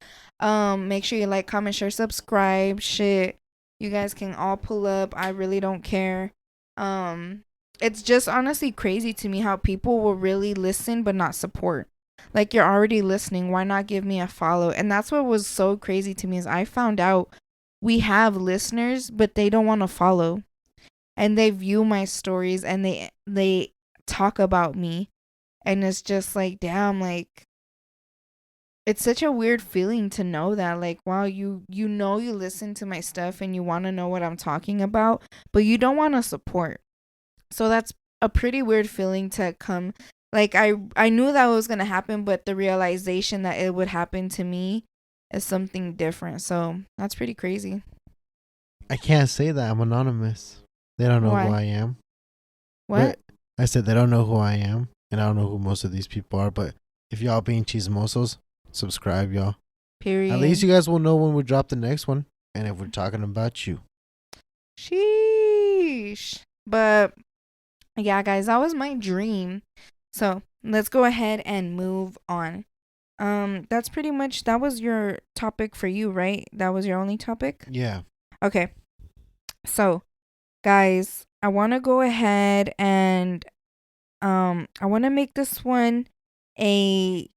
Make sure you like, comment, share, subscribe. Shit. You guys can all pull up. I really don't care. It's just honestly crazy to me how people will really listen but not support. Like, you're already listening, why not give me a follow? And that's what was so crazy to me is I found out we have listeners but they don't want to follow. And they view my stories and they talk about me, and it's just like, damn, like, it's such a weird feeling to know that, like, wow, you know, you listen to my stuff and you want to know what I'm talking about, but you don't want to support. So that's a pretty weird feeling to come. Like, I knew that was going to happen, but the realization that it would happen to me is something different. So that's pretty crazy. I can't say that. I'm anonymous. They don't know who Why? I am. What? But I said they don't know who I am, and I don't know who most of these people are. But if y'all being chismosos, subscribe, y'all. Period. At least you guys will know when we drop the next one, and if we're talking about you. Sheesh. But yeah, guys, that was my dream. So let's go ahead and move on. That's pretty much, that was your topic for you, right? That was your only topic? Yeah. Okay. So, guys, I want to go ahead and I want to make this one a,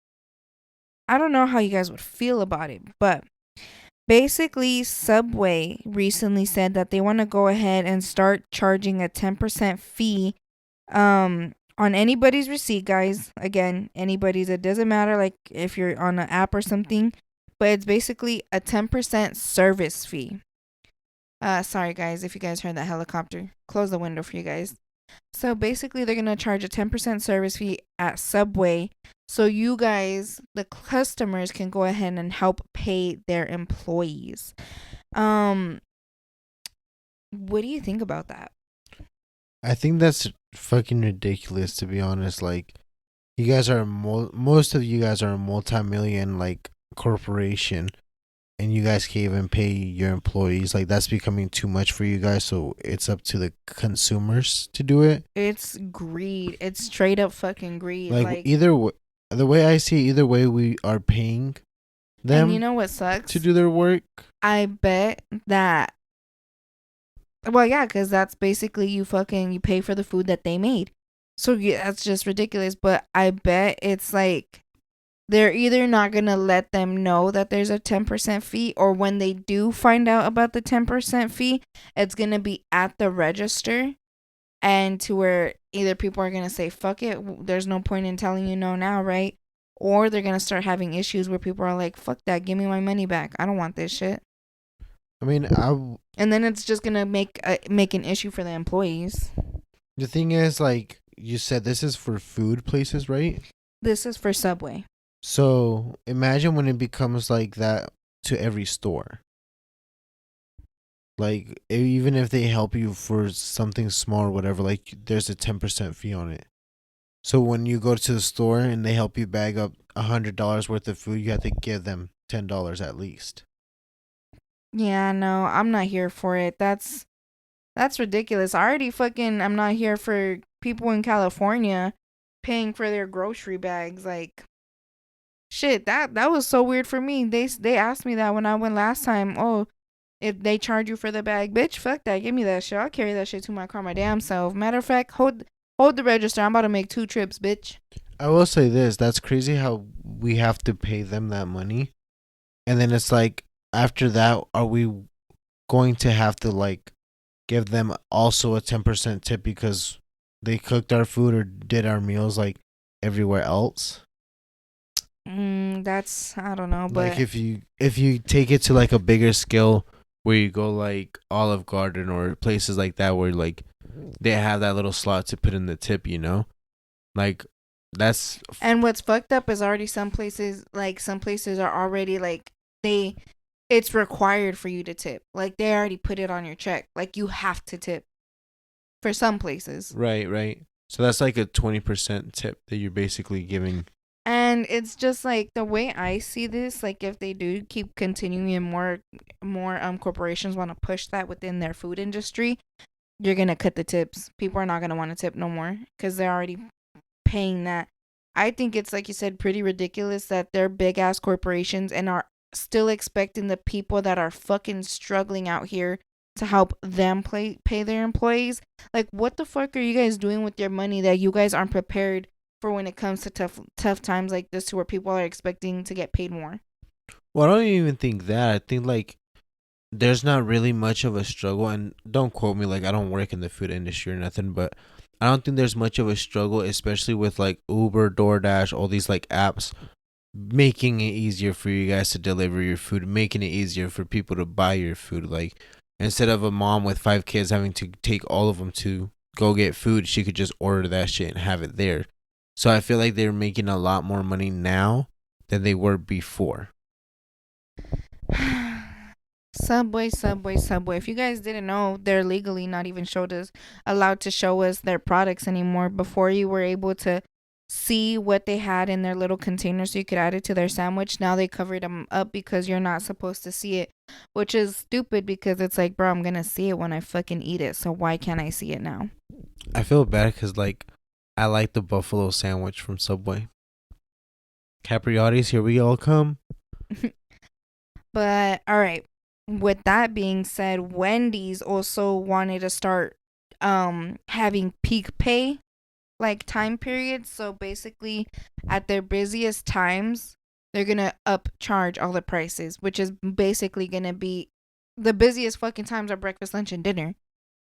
I don't know how you guys would feel about it, but basically Subway recently said that they want to go ahead and start charging a 10% fee on anybody's receipt, guys. Again, anybody's, it doesn't matter, like, if you're on an app or something, but it's basically a 10% service fee. Sorry guys, if you guys heard that helicopter. Close the window for you guys. So basically they're going to charge a 10% service fee at Subway, so you guys, the customers, can go ahead and help pay their employees. What do you think about that? I think that's fucking ridiculous, to be honest. Like, you guys are most of you guys are a multi-million like corporation, and you guys can't even pay your employees. Like, that's becoming too much for you guys. So it's up to the consumers to do it. It's greed. It's straight up fucking greed. Like either the way I see it, either way, we are paying them. And you know what sucks? To do their work. I bet that. Well, yeah, because that's basically you pay for the food that they made. So yeah, that's just ridiculous. But I bet it's like they're either not going to let them know that there's a 10% fee, or when they do find out about the 10% fee, it's going to be at the register, and to where either people are going to say, fuck it, there's no point in telling you no now, right? Or they're going to start having issues where people are like, fuck that, give me my money back. I don't want this shit. I mean, and then it's just gonna make an issue for the employees. The thing is, like you said, this is for food places, right? This is for Subway. So imagine when it becomes like that to every store. Like, even if they help you for something small or whatever, like, there's a 10% fee on it. So when you go to the store and they help you bag up $100 worth of food, you have to give them $10 at least. Yeah, no, I'm not here for it. That's ridiculous. I'm not here for people in California paying for their grocery bags. Like, shit, that was so weird for me. They asked me that when I went last time. Oh, if they charge you for the bag, bitch, fuck that. Give me that shit. I'll carry that shit to my car my damn self. Matter of fact, hold the register. I'm about to make 2 trips, bitch. I will say this. That's crazy how we have to pay them that money. And then it's like, after that, are we going to have to, like, give them also a 10% tip because they cooked our food or did our meals like everywhere else? That's, I don't know, but like if you take it to like a bigger scale where you go like Olive Garden or places like that where like they have that little slot to put in the tip, you know, like that's. And what's fucked up is already some places are already like it's required for you to tip. Like, they already put it on your check. Like, you have to tip for some places. Right. So that's like a 20% tip that you're basically giving. And it's just like, the way I see this, like, if they do keep continuing and more corporations want to push that within their food industry, you're going to cut the tips. People are not going to want to tip no more because they're already paying that. I think it's, like you said, pretty ridiculous that they're big ass corporations and are still expecting the people that are fucking struggling out here to help them pay their employees. Like, what the fuck are you guys doing with your money that you guys aren't prepared for when it comes to tough times like this, to where people are expecting to get paid more? Well, I don't even think that. I think like there's not really much of a struggle, and don't quote me, like I don't work in the food industry or nothing, but I don't think there's much of a struggle, especially with like Uber, DoorDash, all these like apps making it easier for you guys to deliver your food, making it easier for people to buy your food. Like instead of a mom with 5 kids having to take all of them to go get food, she could just order that shit and have it there. So I feel like they're making a lot more money now than they were before. Subway, Subway, Subway. If you guys didn't know, they're legally not even allowed to show us their products anymore. Before, you were able to see what they had in their little containers so you could add it to their sandwich. Now they covered them up because you're not supposed to see it, which is stupid because it's like, bro, I'm gonna see it when I fucking eat it. So why can't I see it now? I feel bad because like I like the buffalo sandwich from Subway. Capriotti's, here we all come. But all right. With that being said, Wendy's also wanted to start having peak pay like time periods. So basically at their busiest times, they're gonna upcharge all the prices, which is basically gonna be the busiest fucking times are breakfast, lunch, and dinner.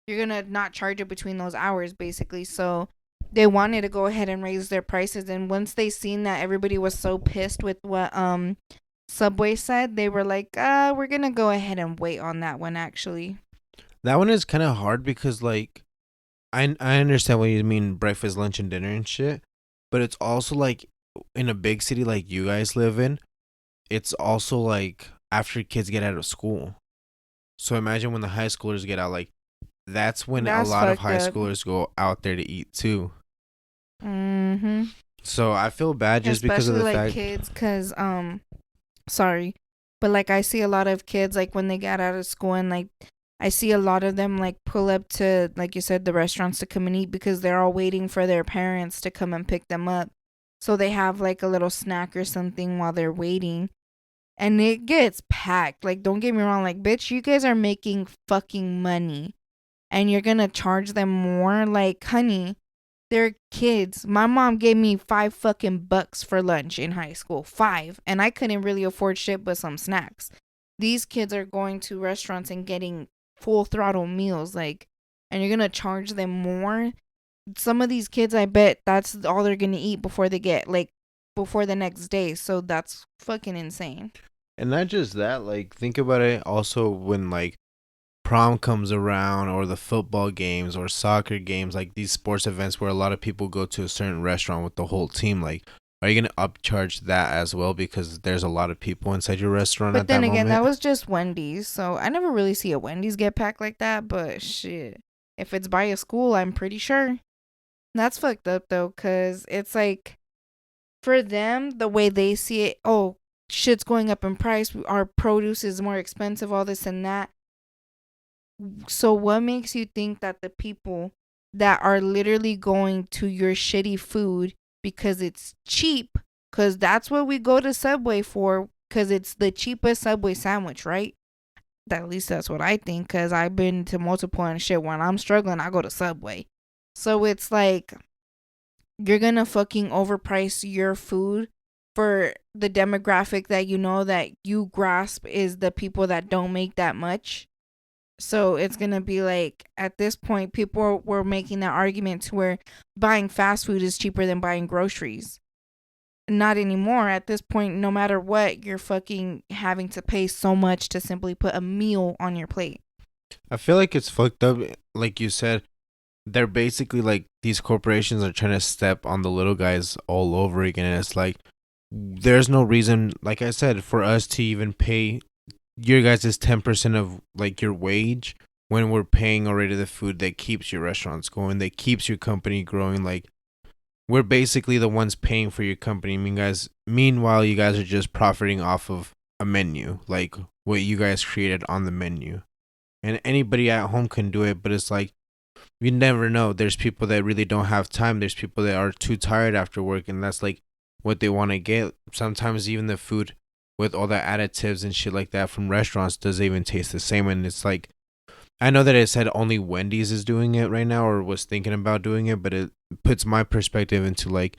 You're gonna not charge it between those hours basically. So they wanted to go ahead and raise their prices, and once they seen that everybody was so pissed with what Subway said, they were like, we're gonna go ahead and wait on that one actually. That one is kind of hard because like I understand what you mean, breakfast, lunch, and dinner and shit, but it's also like in a big city like you guys live in, it's also like after kids get out of school. So imagine when the high schoolers get out, like that's when a That's lot of fucked high up. schoolers go out there to eat too. Mm-hmm. So I feel bad just because of Especially the like fact. kids, cause sorry, but like I see a lot of kids like when they get out of school, and like I see a lot of them like pull up to, like you said, the restaurants to come and eat because they're all waiting for their parents to come and pick them up. So they have like a little snack or something while they're waiting. And it gets packed. Like, don't get me wrong. Like, bitch, you guys are making fucking money and you're gonna charge them more. Like, honey, they're kids. My mom gave me $5 fucking for lunch in high school. Five. And I couldn't really afford shit but some snacks. These kids are going to restaurants and getting full throttle meals. Like, and you're gonna charge them more. Some of these kids, I bet that's all they're gonna eat before they get, like, before the next day. So that's fucking insane. And not just that, like think about it also when like prom comes around or the football games or soccer games, like these sports events where a lot of people go to a certain restaurant with the whole team, like are you going to upcharge that as well because there's a lot of people inside your restaurant But at that then again, that moment? was just Wendy's. So I never really see a Wendy's get packed like that. But shit, if it's by a school, I'm pretty sure. That's fucked up though, because it's like for them, the way they see it, oh, shit's going up in price. Our produce is more expensive, all this and that. So what makes you think that the people that are literally going to your shitty food because it's cheap, because that's what we go to Subway for, because it's the cheapest Subway sandwich, right? At least that's what I think, because I've been to multiple and shit. When I'm struggling, I go to Subway. So it's like you're gonna fucking overprice your food for the demographic that you know that you grasp is the people that don't make that much. So it's gonna be like at this point, people were making that argument to where buying fast food is cheaper than buying groceries. Not anymore. At this point, no matter what, you're fucking having to pay so much to simply put a meal on your plate. I feel like it's fucked up. Like you said, they're basically like these corporations are trying to step on the little guys all over again. And it's like, there's no reason, like I said, for us to even pay your guys' 10% of like your wage when we're paying already the food that keeps your restaurants going, that keeps your company growing. Like, we're basically the ones paying for your company. I mean, guys, meanwhile, you guys are just profiting off of a menu, like what you guys created on the menu. And anybody at home can do it, but it's like, you never know. There's people that really don't have time. There's people that are too tired after work, and that's like what they want to get. Sometimes even the food with all the additives and shit like that from restaurants doesn't even taste the same. And it's like, I know that it said only Wendy's is doing it right now or was thinking about doing it, but it puts my perspective into like,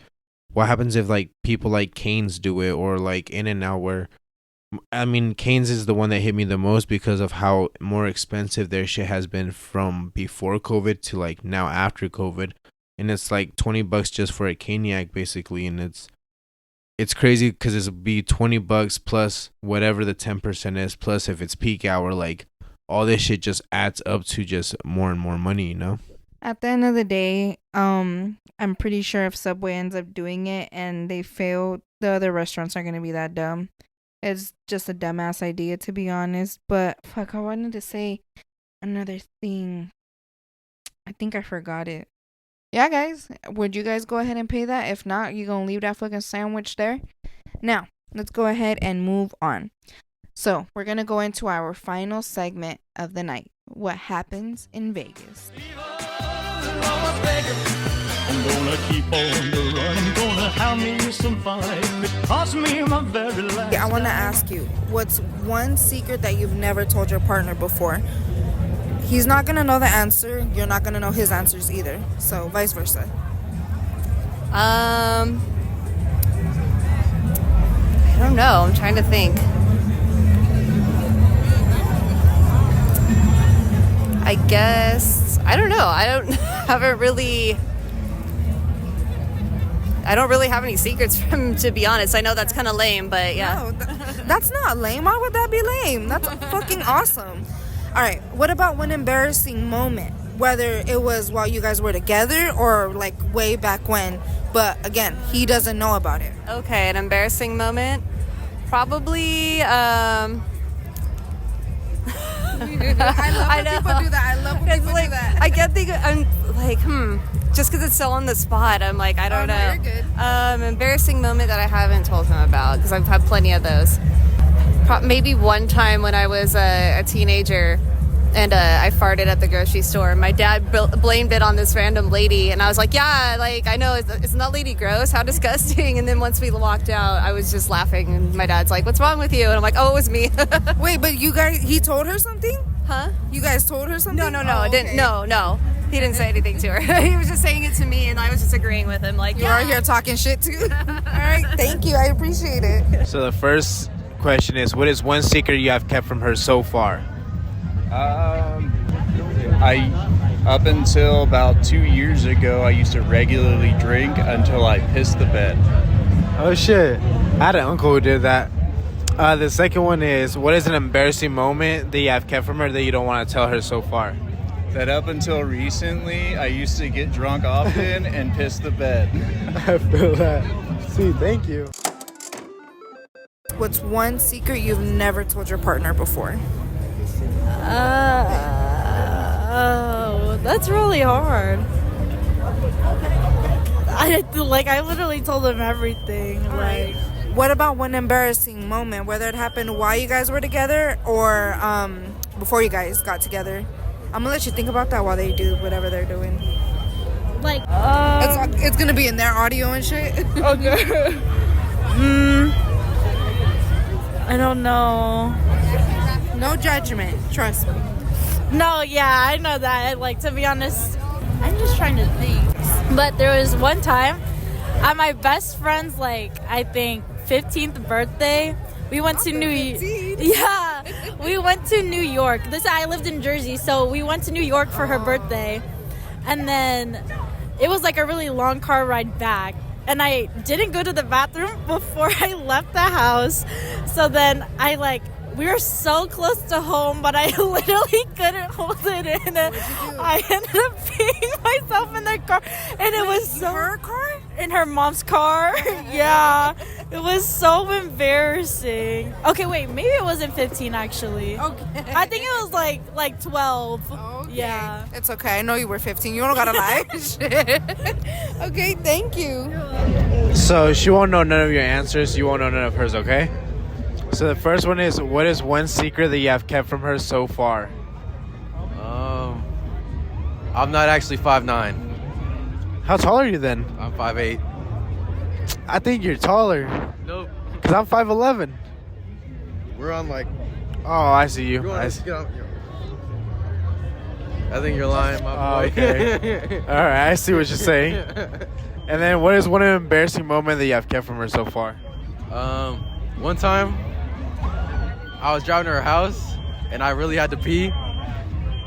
what happens if like people like Cane's do it, or like In-N-Out, where I mean, Cane's is the one that hit me the most because of how more expensive their shit has been from before COVID to like now after COVID. And it's like $20 just for a caniac basically. And it's crazy because it'll be $20 plus whatever the 10% is. Plus if it's peak hour, like all this shit just adds up to just more and more money, you know? At the end of the day, I'm pretty sure if Subway ends up doing it and they fail, the other restaurants aren't going to be that dumb. It's just a dumbass idea, to be honest. But fuck, I wanted to say another thing. I think I forgot it. Yeah, guys, would you guys go ahead and pay that? If not, you gonna leave that fucking sandwich there? Now, let's go ahead and move on. So, we're gonna go into our final segment of the night. What happens in Vegas? I'm gonna keep on the run. I'm gonna have me some fun. It cost me my very last. Yeah, I want to ask you, what's one secret that you've never told your partner before? He's not gonna know the answer. You're not gonna know his answers either. So vice versa. I don't know. I'm trying to think. I guess I don't know. I don't really have any secrets from him, to be honest. I know that's kind of lame, but yeah. No, that's not lame. Why would that be lame? That's fucking awesome. All right, what about one embarrassing moment? Whether it was while you guys were together or like way back when, but again, he doesn't know about it. Okay, an embarrassing moment. Probably I love when people do that. I love when people do that. I can't think. I'm like, just because it's so on the spot. I'm like, I don't know. No, you're good. Embarrassing moment that I haven't told him about, because I've had plenty of those. Maybe one time when I was a teenager and I farted at the grocery store. My dad blamed it on this random lady, and I was like, yeah, like, I know, isn't that lady gross? How disgusting. And then once we walked out, I was just laughing, and my dad's like, what's wrong with you? And I'm like, oh, it was me. Wait, but you guys, he told her something? Huh? You guys told her something? No, Oh, I didn't. No. He didn't say anything to her. He was just saying it to me, and I was just agreeing with him. Like, You're out here talking shit too? All right, thank you. I appreciate it. So the first question is, what is one secret you have kept from her so far? Up until about 2 years ago, I used to regularly drink until I pissed the bed. Oh shit, I had an uncle who did that. The second one is, what is an embarrassing moment that you have kept from her that you don't want to tell her so far? That up until recently, I used to get drunk often and piss the bed. I feel that. See, thank you. What's one secret you've never told your partner before? Oh, that's really hard. I literally told him everything. Right. What about one embarrassing moment, whether it happened while you guys were together or before you guys got together? I'm gonna let you think about that while they do whatever they're doing. It's gonna be in their audio and shit. Okay. I don't know. No judgment, trust me. No, yeah, I know that. Like, to be honest, I'm just trying to think. But there was one time at my best friend's, I think 15th birthday, we went to New York. Yeah, we went to New York. I lived in Jersey, so we went to New York for her birthday. And then it was like a really long car ride back. And I didn't go to the bathroom before I left the house. So then we were so close to home, but I literally couldn't hold it in. And I ended up peeing myself in the car. And it was so... Her car? In her mom's car. Yeah. It was so embarrassing. Okay, wait. Maybe it wasn't 15, actually. Okay. I think it was like 12. Okay. Yeah. It's okay. I know you were 15. You don't gotta lie. Okay, thank you. So she won't know none of your answers. You won't know none of hers, okay? So the first one is, what is one secret that you have kept from her so far? I'm not actually 5'9". How tall are you then? I'm 5'8". I think you're taller. Nope. Because I'm 5'11". We're on like. Oh, I see you. You I want see. to get on? I think you're lying, my boy. Okay. All right, I see what you're saying. And then, what is one embarrassing moment that you have kept from her so far? One time, I was driving to her house, and I really had to pee.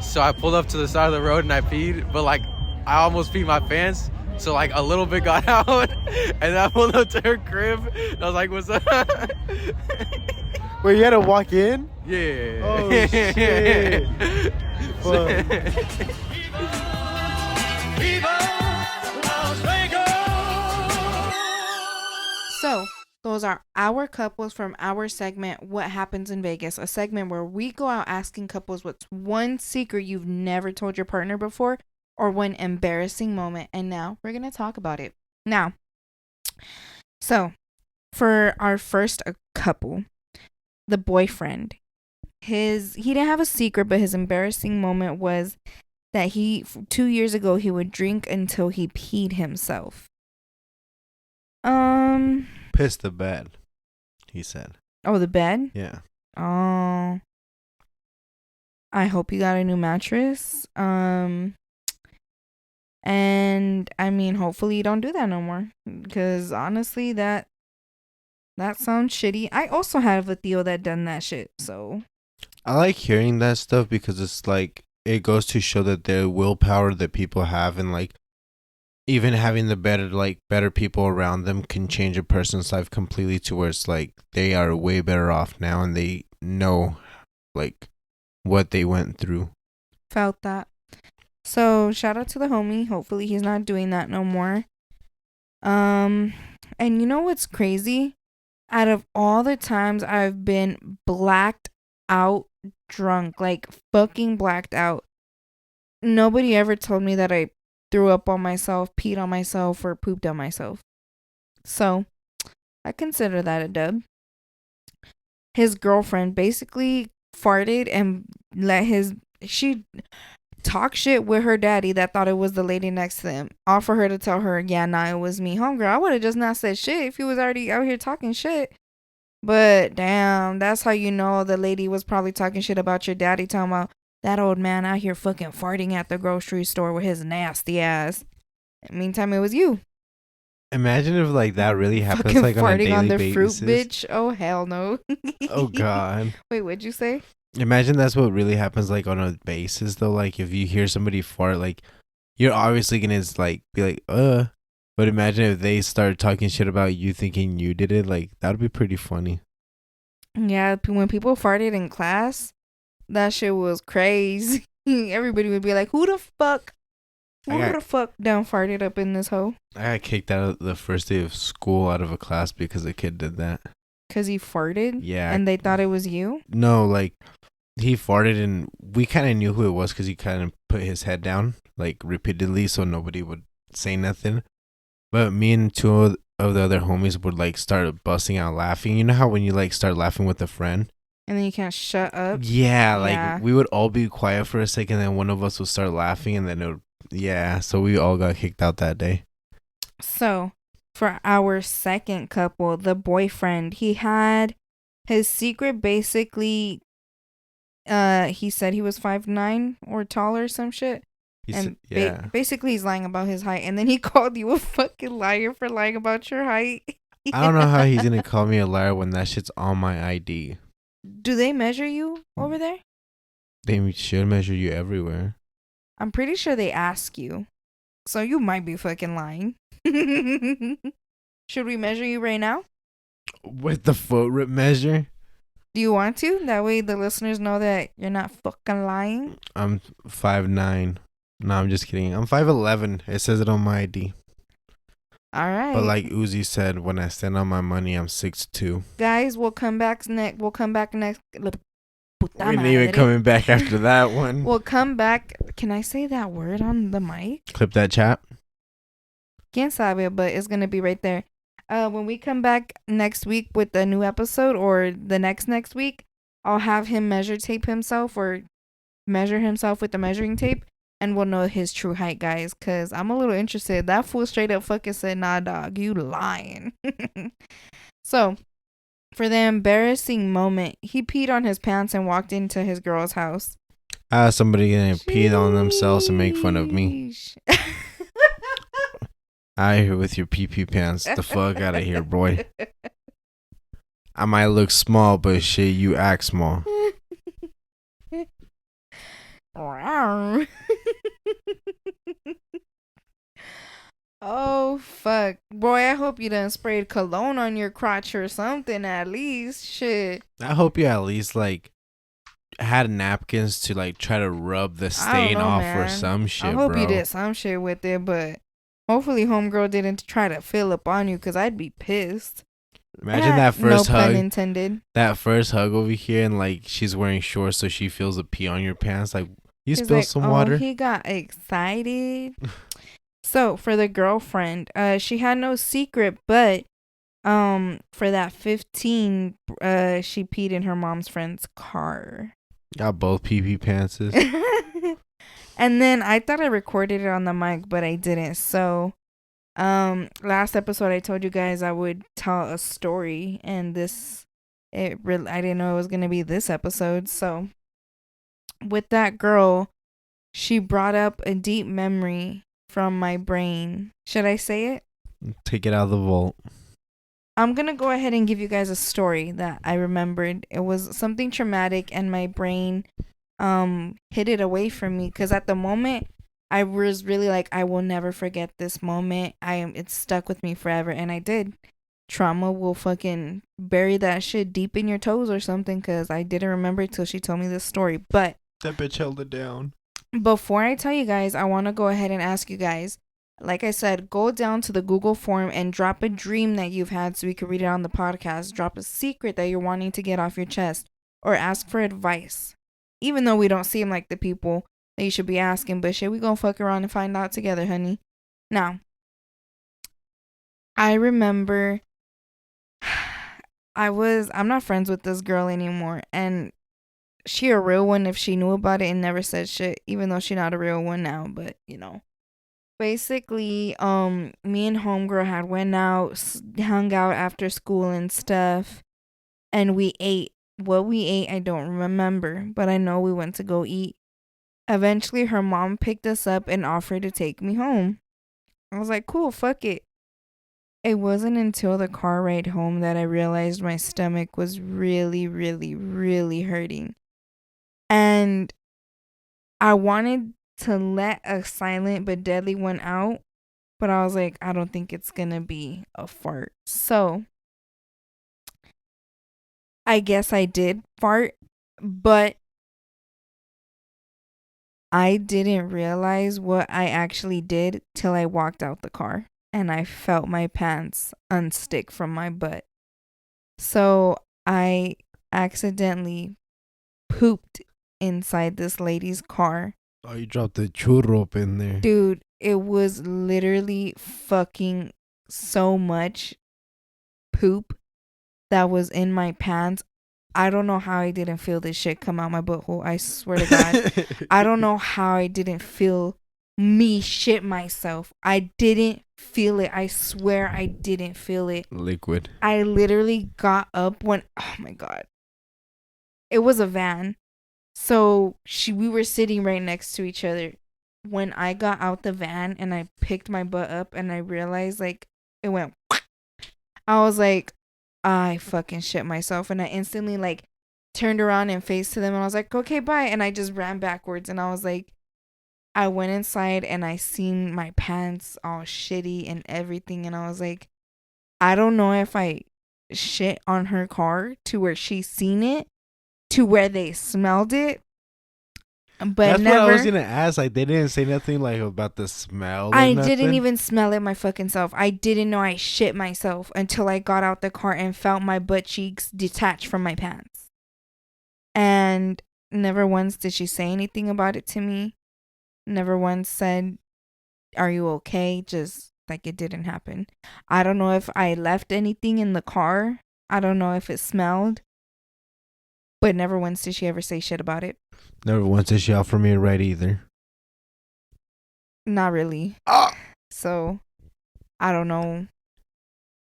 So I pulled up to the side of the road and I peed, but like I almost peed my pants. So like a little bit got out, and I pulled up to her crib. And I was like, "What's up?" Wait, you had to walk in? Yeah. Oh shit! Fuck. So, those are our couples from our segment, What Happens in Vegas, a segment where we go out asking couples what's one secret you've never told your partner before or one embarrassing moment. And now we're going to talk about it. Now, so for our first couple, the boyfriend, he didn't have a secret, but his embarrassing moment was that 2 years ago, he would drink until he peed himself. Pissed the bed, he said. Oh, the bed? Yeah. Oh. I hope you got a new mattress. And I mean, hopefully you don't do that no more. Because honestly, that sounds shitty. I also have a Theo that done that shit, so. I like hearing that stuff because it's like, it goes to show that the willpower that people have, and like, even having the better people around them can change a person's life completely to where it's like they are way better off now and they know like what they went through. Felt that. So shout out to the homie. Hopefully he's not doing that no more. And you know what's crazy? Out of all the times I've been blacked out drunk, like fucking blacked out, nobody ever told me that I threw up on myself, peed on myself, or pooped on myself. So, I consider that a dub. His girlfriend basically farted and she talked shit with her daddy that thought it was the lady next to them. All for her to tell her, yeah, nah, it was me. Homegirl, I would have just not said shit if he was already out here talking shit. But, damn, that's how you know the lady was probably talking shit about your daddy, talking about, that old man out here fucking farting at the grocery store with his nasty ass. Meantime, it was you. Imagine if like that really happens, Fucking like on a farting daily on the basis. fruit, bitch. Oh, hell no. Oh God. Wait, what'd you say? Imagine that's what really happens, like on a basis though. Like if you hear somebody fart, like you're obviously gonna like be like, But imagine if they start talking shit about you thinking you did it. Like that'd be pretty funny. Yeah, when people farted in class, that shit was crazy. Everybody would be like, who the fuck done farted up in this hole? I got kicked out the first day of school out of a class because a kid did that. Because he farted? Yeah. And they thought it was you? No, like he farted and we kind of knew who it was because he kind of put his head down like repeatedly so nobody would say nothing. But me and two of the other homies would like start busting out laughing. You know how when you like start laughing with a friend? And then you can't shut up? Yeah, like we would all be quiet for a second, then one of us would start laughing, and then it would, so we all got kicked out that day. So, for our second couple, the boyfriend, he had his secret basically, he said he was 5'9" or taller or some shit. Basically he's lying about his height, and then he called you a fucking liar for lying about your height. I don't know how he's gonna call me a liar when that shit's on my ID. Do they measure you over there? They should measure you everywhere. I'm pretty sure they ask you. So you might be fucking lying. Should we measure you right now? With the foot rip measure? Do you want to? That way the listeners know that you're not fucking lying. I'm 5'9". No, I'm just kidding. I'm 5'11". It says it on my ID. All right. But like Uzi said, when I stand on my money, I'm 6'2". Guys, we'll come back next. We ain't even coming back after that one. We'll come back. Can I say that word on the mic? Clip that chat. Quien sabe, but it's going to be right there. When we come back next week with a new episode or the next week, I'll have him measure tape himself or measure himself with the measuring tape. And we'll know his true height, guys, because I'm a little interested. That fool straight up fucking said, nah, dog, you lying. So, for the embarrassing moment, he peed on his pants and walked into his girl's house. Somebody gonna pee on themselves and make fun of me. Sheesh. I here with your pee pants. The fuck out of here, boy. I might look small, but shit, you act small. Oh fuck, boy! I hope you done sprayed cologne on your crotch or something at least. Shit. I hope you at least like had napkins to like try to rub the I don't stain know, off man. or some shit, I hope bro. you did some shit with it, but hopefully homegirl didn't try to fill up on you, because I'd be pissed. Imagine that No first pun hug. intended. That first hug over here, and like she's wearing shorts, so she feels a pee on your pants. Like you He's spilled like, some oh, water. He got excited. So for the girlfriend, she had no secret, but for that 15, she peed in her mom's friend's car. Got both pee pantses. And then I thought I recorded it on the mic, but I didn't. So last episode I told you guys I would tell a story, and I didn't know it was gonna be this episode. So with that girl, she brought up a deep memory from my brain. Should I say it? Take it out of the vault. I'm gonna go ahead and give you guys a story that I remembered. It was something traumatic, and my brain hid it away from me, because at the moment I was really like, I will never forget this moment. It's stuck with me forever, and I did. Trauma will fucking bury that shit deep in your toes or something, because I didn't remember it till she told me this story. But that bitch held it down. Before I tell you guys, I want to go ahead and ask you guys, like I said, go down to the Google form and drop a dream that you've had so we can read it on the podcast. Drop a secret that you're wanting to get off your chest, or ask for advice. Even though we don't seem like the people that you should be asking, but shit, we gonna fuck around and find out together, honey. Now, I remember I'm not friends with this girl anymore, and she a real one if she knew about it and never said shit, even though she not a real one now. But basically, me and homegirl had went out, hung out after school and stuff, and we ate. What we ate I don't remember, but I know we went to go eat. Eventually her mom picked us up and offered to take me home. I was like, cool, fuck it. It wasn't until the car ride home that I realized my stomach was really, really, really hurting. And I wanted to let a silent but deadly one out, but I was like, I don't think it's gonna be a fart. So I guess I did fart, but I didn't realize what I actually did till I walked out the car and I felt my pants unstick from my butt. So I accidentally pooped inside this lady's car. Oh, you dropped the churro up in there. Dude, it was literally fucking so much poop that was in my pants. I don't know how I didn't feel this shit come out my butthole. I swear to God. I don't know how I didn't feel me shit myself. I didn't feel it. I swear I didn't feel it. Liquid. I literally got up when, oh my God. It was a van. So we were sitting right next to each other. When I got out the van and I picked my butt up and I realized like it went, I was like, I fucking shit myself. And I instantly like turned around and faced to them and I was like, okay, bye. And I just ran backwards and I was like, I went inside and I seen my pants all shitty and everything. And I was like, I don't know if I shit on her car to where she seen it, to where they smelled it. But that's never, what I was gonna ask. Like they didn't say nothing like about the smell. I didn't even smell it my fucking self. I didn't know I shit myself until I got out the car and felt my butt cheeks detached from my pants. And never once did she say anything about it to me. Never once said, are you okay? Just like it didn't happen. I don't know if I left anything in the car. I don't know if it smelled. But never once did she ever say shit about it. Never once did she offer me a ride either. Not really. So, I don't know.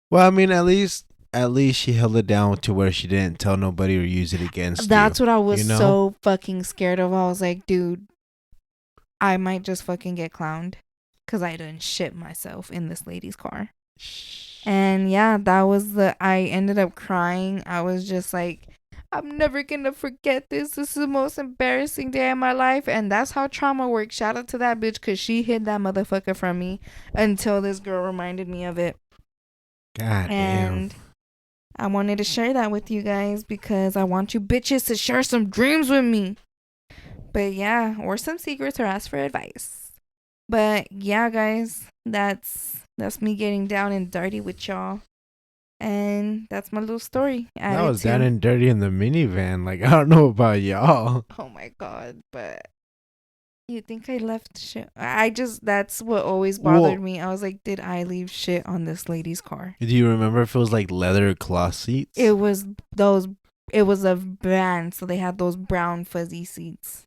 Well, I mean, at least at least she held it down to where she didn't tell nobody or use it against That's you. what I was you know? so fucking scared of. I was like, dude, I might just fucking get clowned because I done shit myself in this lady's car. And yeah, that was I ended up crying. I was just like, I'm never gonna forget this. This is the most embarrassing day of my life. And that's how trauma works. Shout out to that bitch because she hid that motherfucker from me until this girl reminded me of it. God And damn. I wanted to share that with you guys because I want you bitches to share some dreams with me. But yeah, or some secrets or ask for advice. But yeah, guys, that's me getting down and dirty with y'all. And that's my little story. That was down and dirty in the minivan. Like, I don't know about y'all. Oh my god, but you think I left shit? That's what always bothered me. I was like, did I leave shit on this lady's car? Do you remember if it was like leather cloth seats? It was a van, so they had those brown fuzzy seats.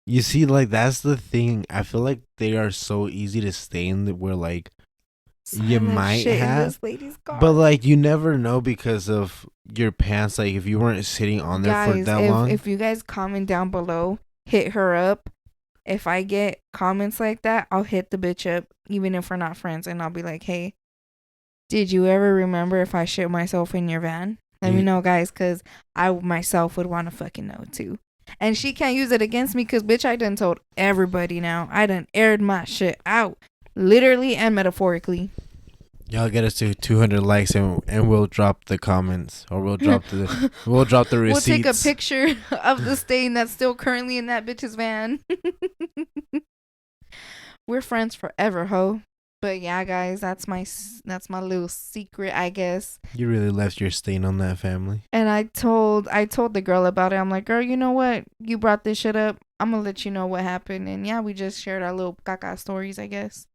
You see, like, that's the thing. I feel like they are so easy to stain where, like, So you I left might shit in have, this lady's car. but, like, you never know because of your pants. Like, if you weren't sitting on there for that long. If you guys comment down below, hit her up. If I get comments like that, I'll hit the bitch up, even if we're not friends, and I'll be like, hey, did you ever remember if I shit myself in your van? Let me know, guys, because I myself would want to fucking know, too. And she can't use it against me because, bitch, I done told everybody now. I done aired my shit out, literally and metaphorically. Y'all get us to 200 likes and we'll drop the comments, or we'll drop the receipts. We'll take a picture of the stain that's still currently in that bitch's van. We're friends forever, ho. But yeah, guys, that's my little secret, I guess. You really left your stain on that family. And I told the girl about it. I'm like, girl, you know what? You brought this shit up. I'm gonna let you know what happened. And yeah, we just shared our little caca stories, I guess.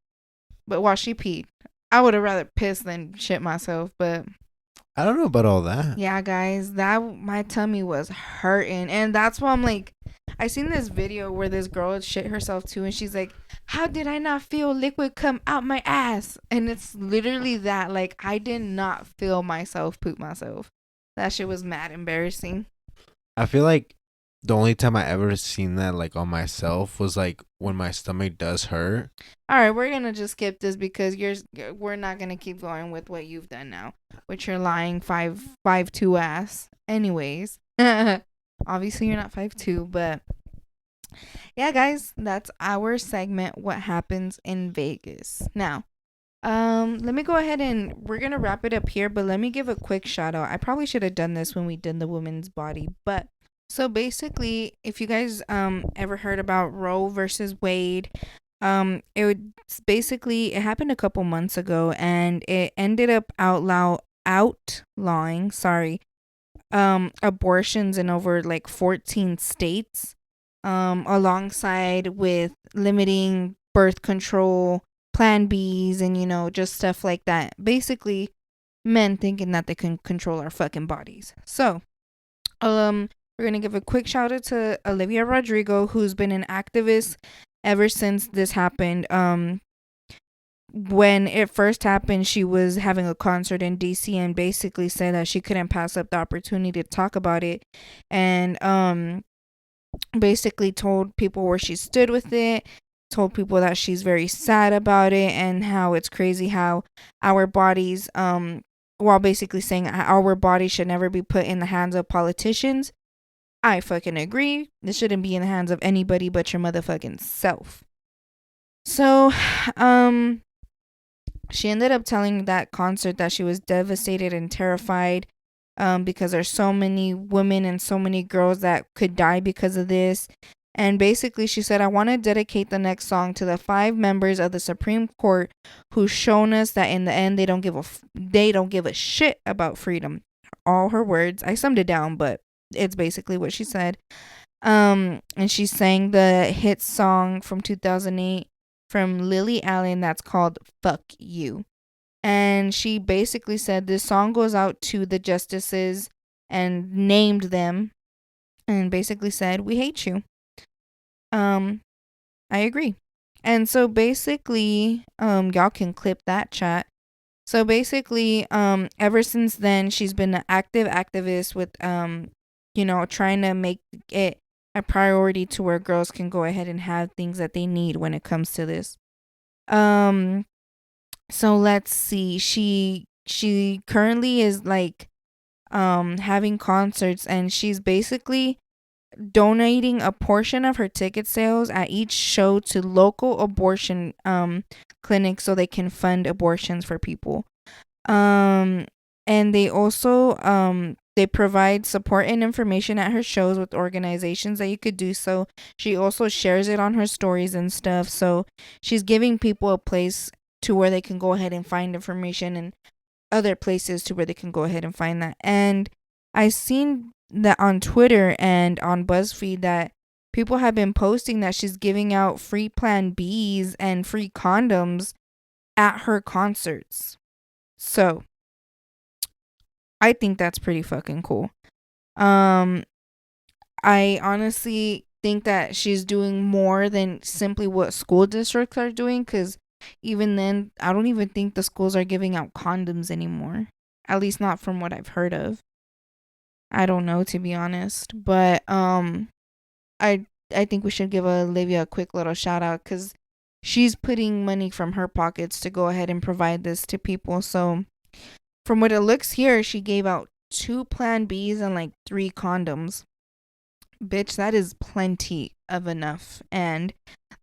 But while she peed, I would have rather pissed than shit myself. But I don't know about all that. yeah, guys, my tummy was hurting, and that's why I'm like, I seen this video where this girl shit herself too, and she's like, how did I not feel liquid come out my ass? And it's literally that. Like, I did not feel myself poop myself. That shit was mad embarrassing. I feel like the only time I ever seen that, like, on myself was like when my stomach does hurt. All right, we're gonna just skip this because we're not gonna keep going with what you've done now, with your lying 5'2" ass. Anyways, obviously you're not 5'2", but yeah, guys, that's our segment. What happens in Vegas now? Let me go ahead and we're gonna wrap it up here, but let me give a quick shout out. I probably should have done this when we did the woman's body, but so basically, if you guys ever heard about Roe versus Wade, it happened a couple months ago, and it ended up outlawing abortions in over like 14 states, alongside with limiting birth control, Plan Bs, and just stuff like that. Basically, men thinking that they can control our fucking bodies. So, we're gonna give a quick shout out to Olivia Rodrigo, who's been an activist ever since this happened. When it first happened, she was having a concert in DC and basically said that she couldn't pass up the opportunity to talk about it, and basically told people where she stood with it, told people that she's very sad about it, and how it's crazy how our bodies, while basically saying our bodies should never be put in the hands of politicians. I fucking agree. This shouldn't be in the hands of anybody but your motherfucking self. So, she ended up telling that concert that she was devastated and terrified, because there's so many women and so many girls that could die because of this. And basically, she said, I want to dedicate the next song to the 5 members of the Supreme Court who've shown us that in the end, they don't give a shit about freedom. All her words. I summed it down, but it's basically what she said. And she sang the hit song from 2008 from Lily Allen that's called Fuck You. And she basically said this song goes out to the justices and named them and basically said, we hate you. I agree. And so basically, y'all can clip that chat. So basically, ever since then, she's been an active activist with, trying to make it a priority to where girls can go ahead and have things that they need when it comes to this. So let's see. She currently is like, having concerts, and she's basically donating a portion of her ticket sales at each show to local abortion clinics so they can fund abortions for people. And they also they provide support and information at her shows with organizations that you could do so. She also shares it on her stories and stuff. So she's giving people a place to where they can go ahead and find information, and other places to where they can go ahead and find that. And I've seen that on Twitter and on BuzzFeed that people have been posting that she's giving out free Plan Bs and free condoms at her concerts. So I think that's pretty fucking cool. I honestly think that she's doing more than simply what school districts are doing, because even then, I don't even think the schools are giving out condoms anymore. At least not from what I've heard of. I don't know, to be honest. But I think we should give Olivia a quick little shout out, because she's putting money from her pockets to go ahead and provide this to people. So from what it looks here, she gave out 2 Plan Bs and like 3 condoms. Bitch, that is plenty of enough. And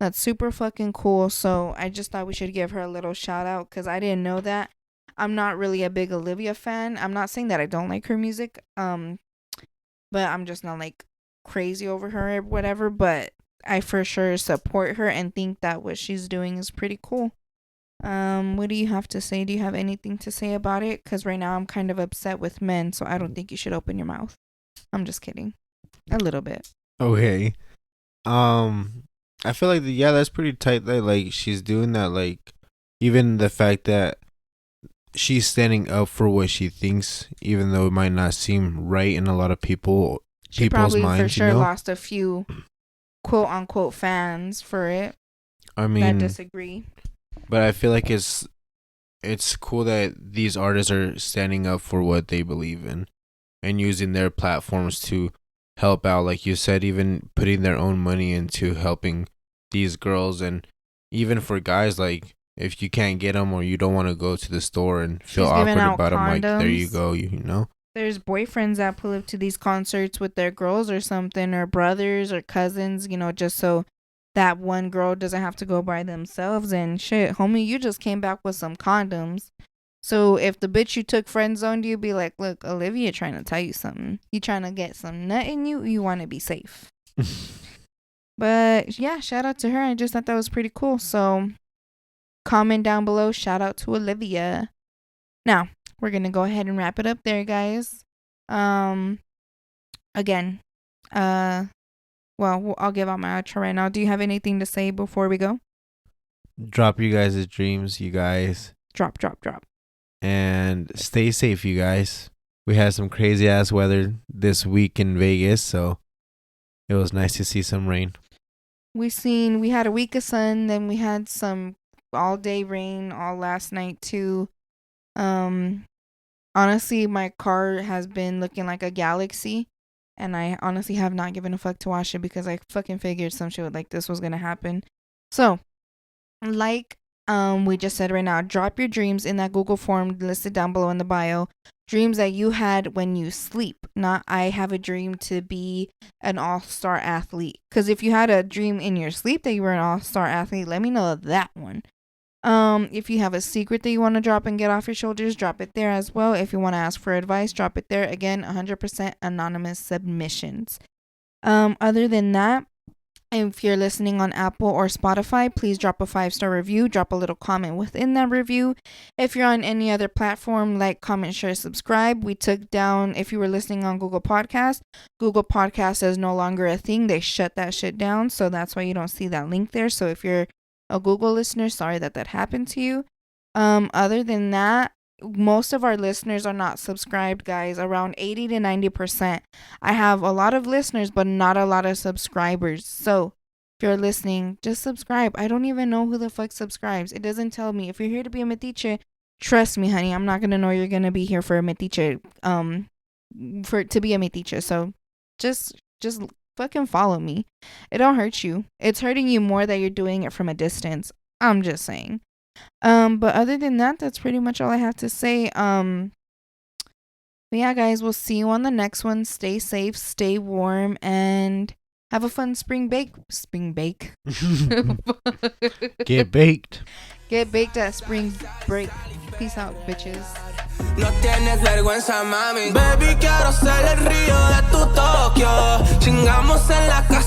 that's super fucking cool. So I just thought we should give her a little shout out, because I didn't know that. I'm not really a big Olivia fan. I'm not saying that I don't like her music. But I'm just not like crazy over her or whatever. But I for sure support her and think that what she's doing is pretty cool. What do you have to say? Do you have anything to say about it? Because right now I'm kind of upset with men, so I don't think you should open your mouth. I'm just kidding. A little bit. Okay. I feel like that's pretty tight that like she's doing that, like even the fact that she's standing up for what she thinks, even though it might not seem right in a lot of people's probably minds, for sure lost a few quote unquote fans for it. I mean, that disagree. But I feel like it's cool that these artists are standing up for what they believe in and using their platforms to help out, like you said, even putting their own money into helping these girls. And even for guys, like if you can't get them or you don't want to go to the store and feel awkward about them, like there you go, you know. There's boyfriends that pull up to these concerts with their girls or something, or brothers or cousins, just so that one girl doesn't have to go by themselves. And shit, homie, you just came back with some condoms. So if the bitch you took friend zoned you, be like, look, Olivia trying to tell you something. You trying to get some nut in you? You want to be safe. But yeah, shout out to her. I just thought that was pretty cool. So comment down below. Shout out to Olivia. Now, we're going to go ahead and wrap it up there, guys. Again, well, I'll give out my outro right now. Do you have anything to say before we go? Drop you guys' dreams, you guys. Drop. And stay safe, you guys. We had some crazy ass weather this week in Vegas, so it was nice to see some rain. We had a week of sun, then we had some all day rain all last night too. Honestly, my car has been looking like a galaxy, and I honestly have not given a fuck to wash it because I fucking figured some shit like this was gonna happen. So, we just said right now, drop your dreams in that Google form listed down below in the bio. Dreams that you had when you sleep, not I have a dream to be an all-star athlete. Because if you had a dream in your sleep that you were an all-star athlete, let me know that one. If you have a secret that you want to drop and get off your shoulders, drop it there as well. If you want to ask for advice, drop it there. Again, 100% anonymous submissions. Other than that, if you're listening on Apple or Spotify, please drop a 5-star review. Drop a little comment within that review. If you're on any other platform, like, comment, share, subscribe. We took down, if you were listening on Google Podcast is no longer a thing. They shut that shit down. So that's why you don't see that link there. So if you're a Google listener, sorry that happened to you. Other than that, most of our listeners are not subscribed, guys. Around 80 to 90%. I have a lot of listeners, but not a lot of subscribers. So if you're listening, just subscribe. I don't even know who the fuck subscribes. It doesn't tell me. If you're here to be a metiche, trust me, honey, I'm not gonna know you're gonna be here for a metiche, to be a metiche. So just fucking follow me. It don't hurt you. It's hurting you more that you're doing it from a distance. I'm just saying. But other than that, that's pretty much all I have to say. But yeah, guys, we'll see you on the next one. Stay safe, stay warm, and have a fun spring bake. Get baked. Get baked at spring break. Peace out, bitches. No tienes vergüenza, mami. Baby, quiero ser el río de tu Tokio. Chingamos en la calle.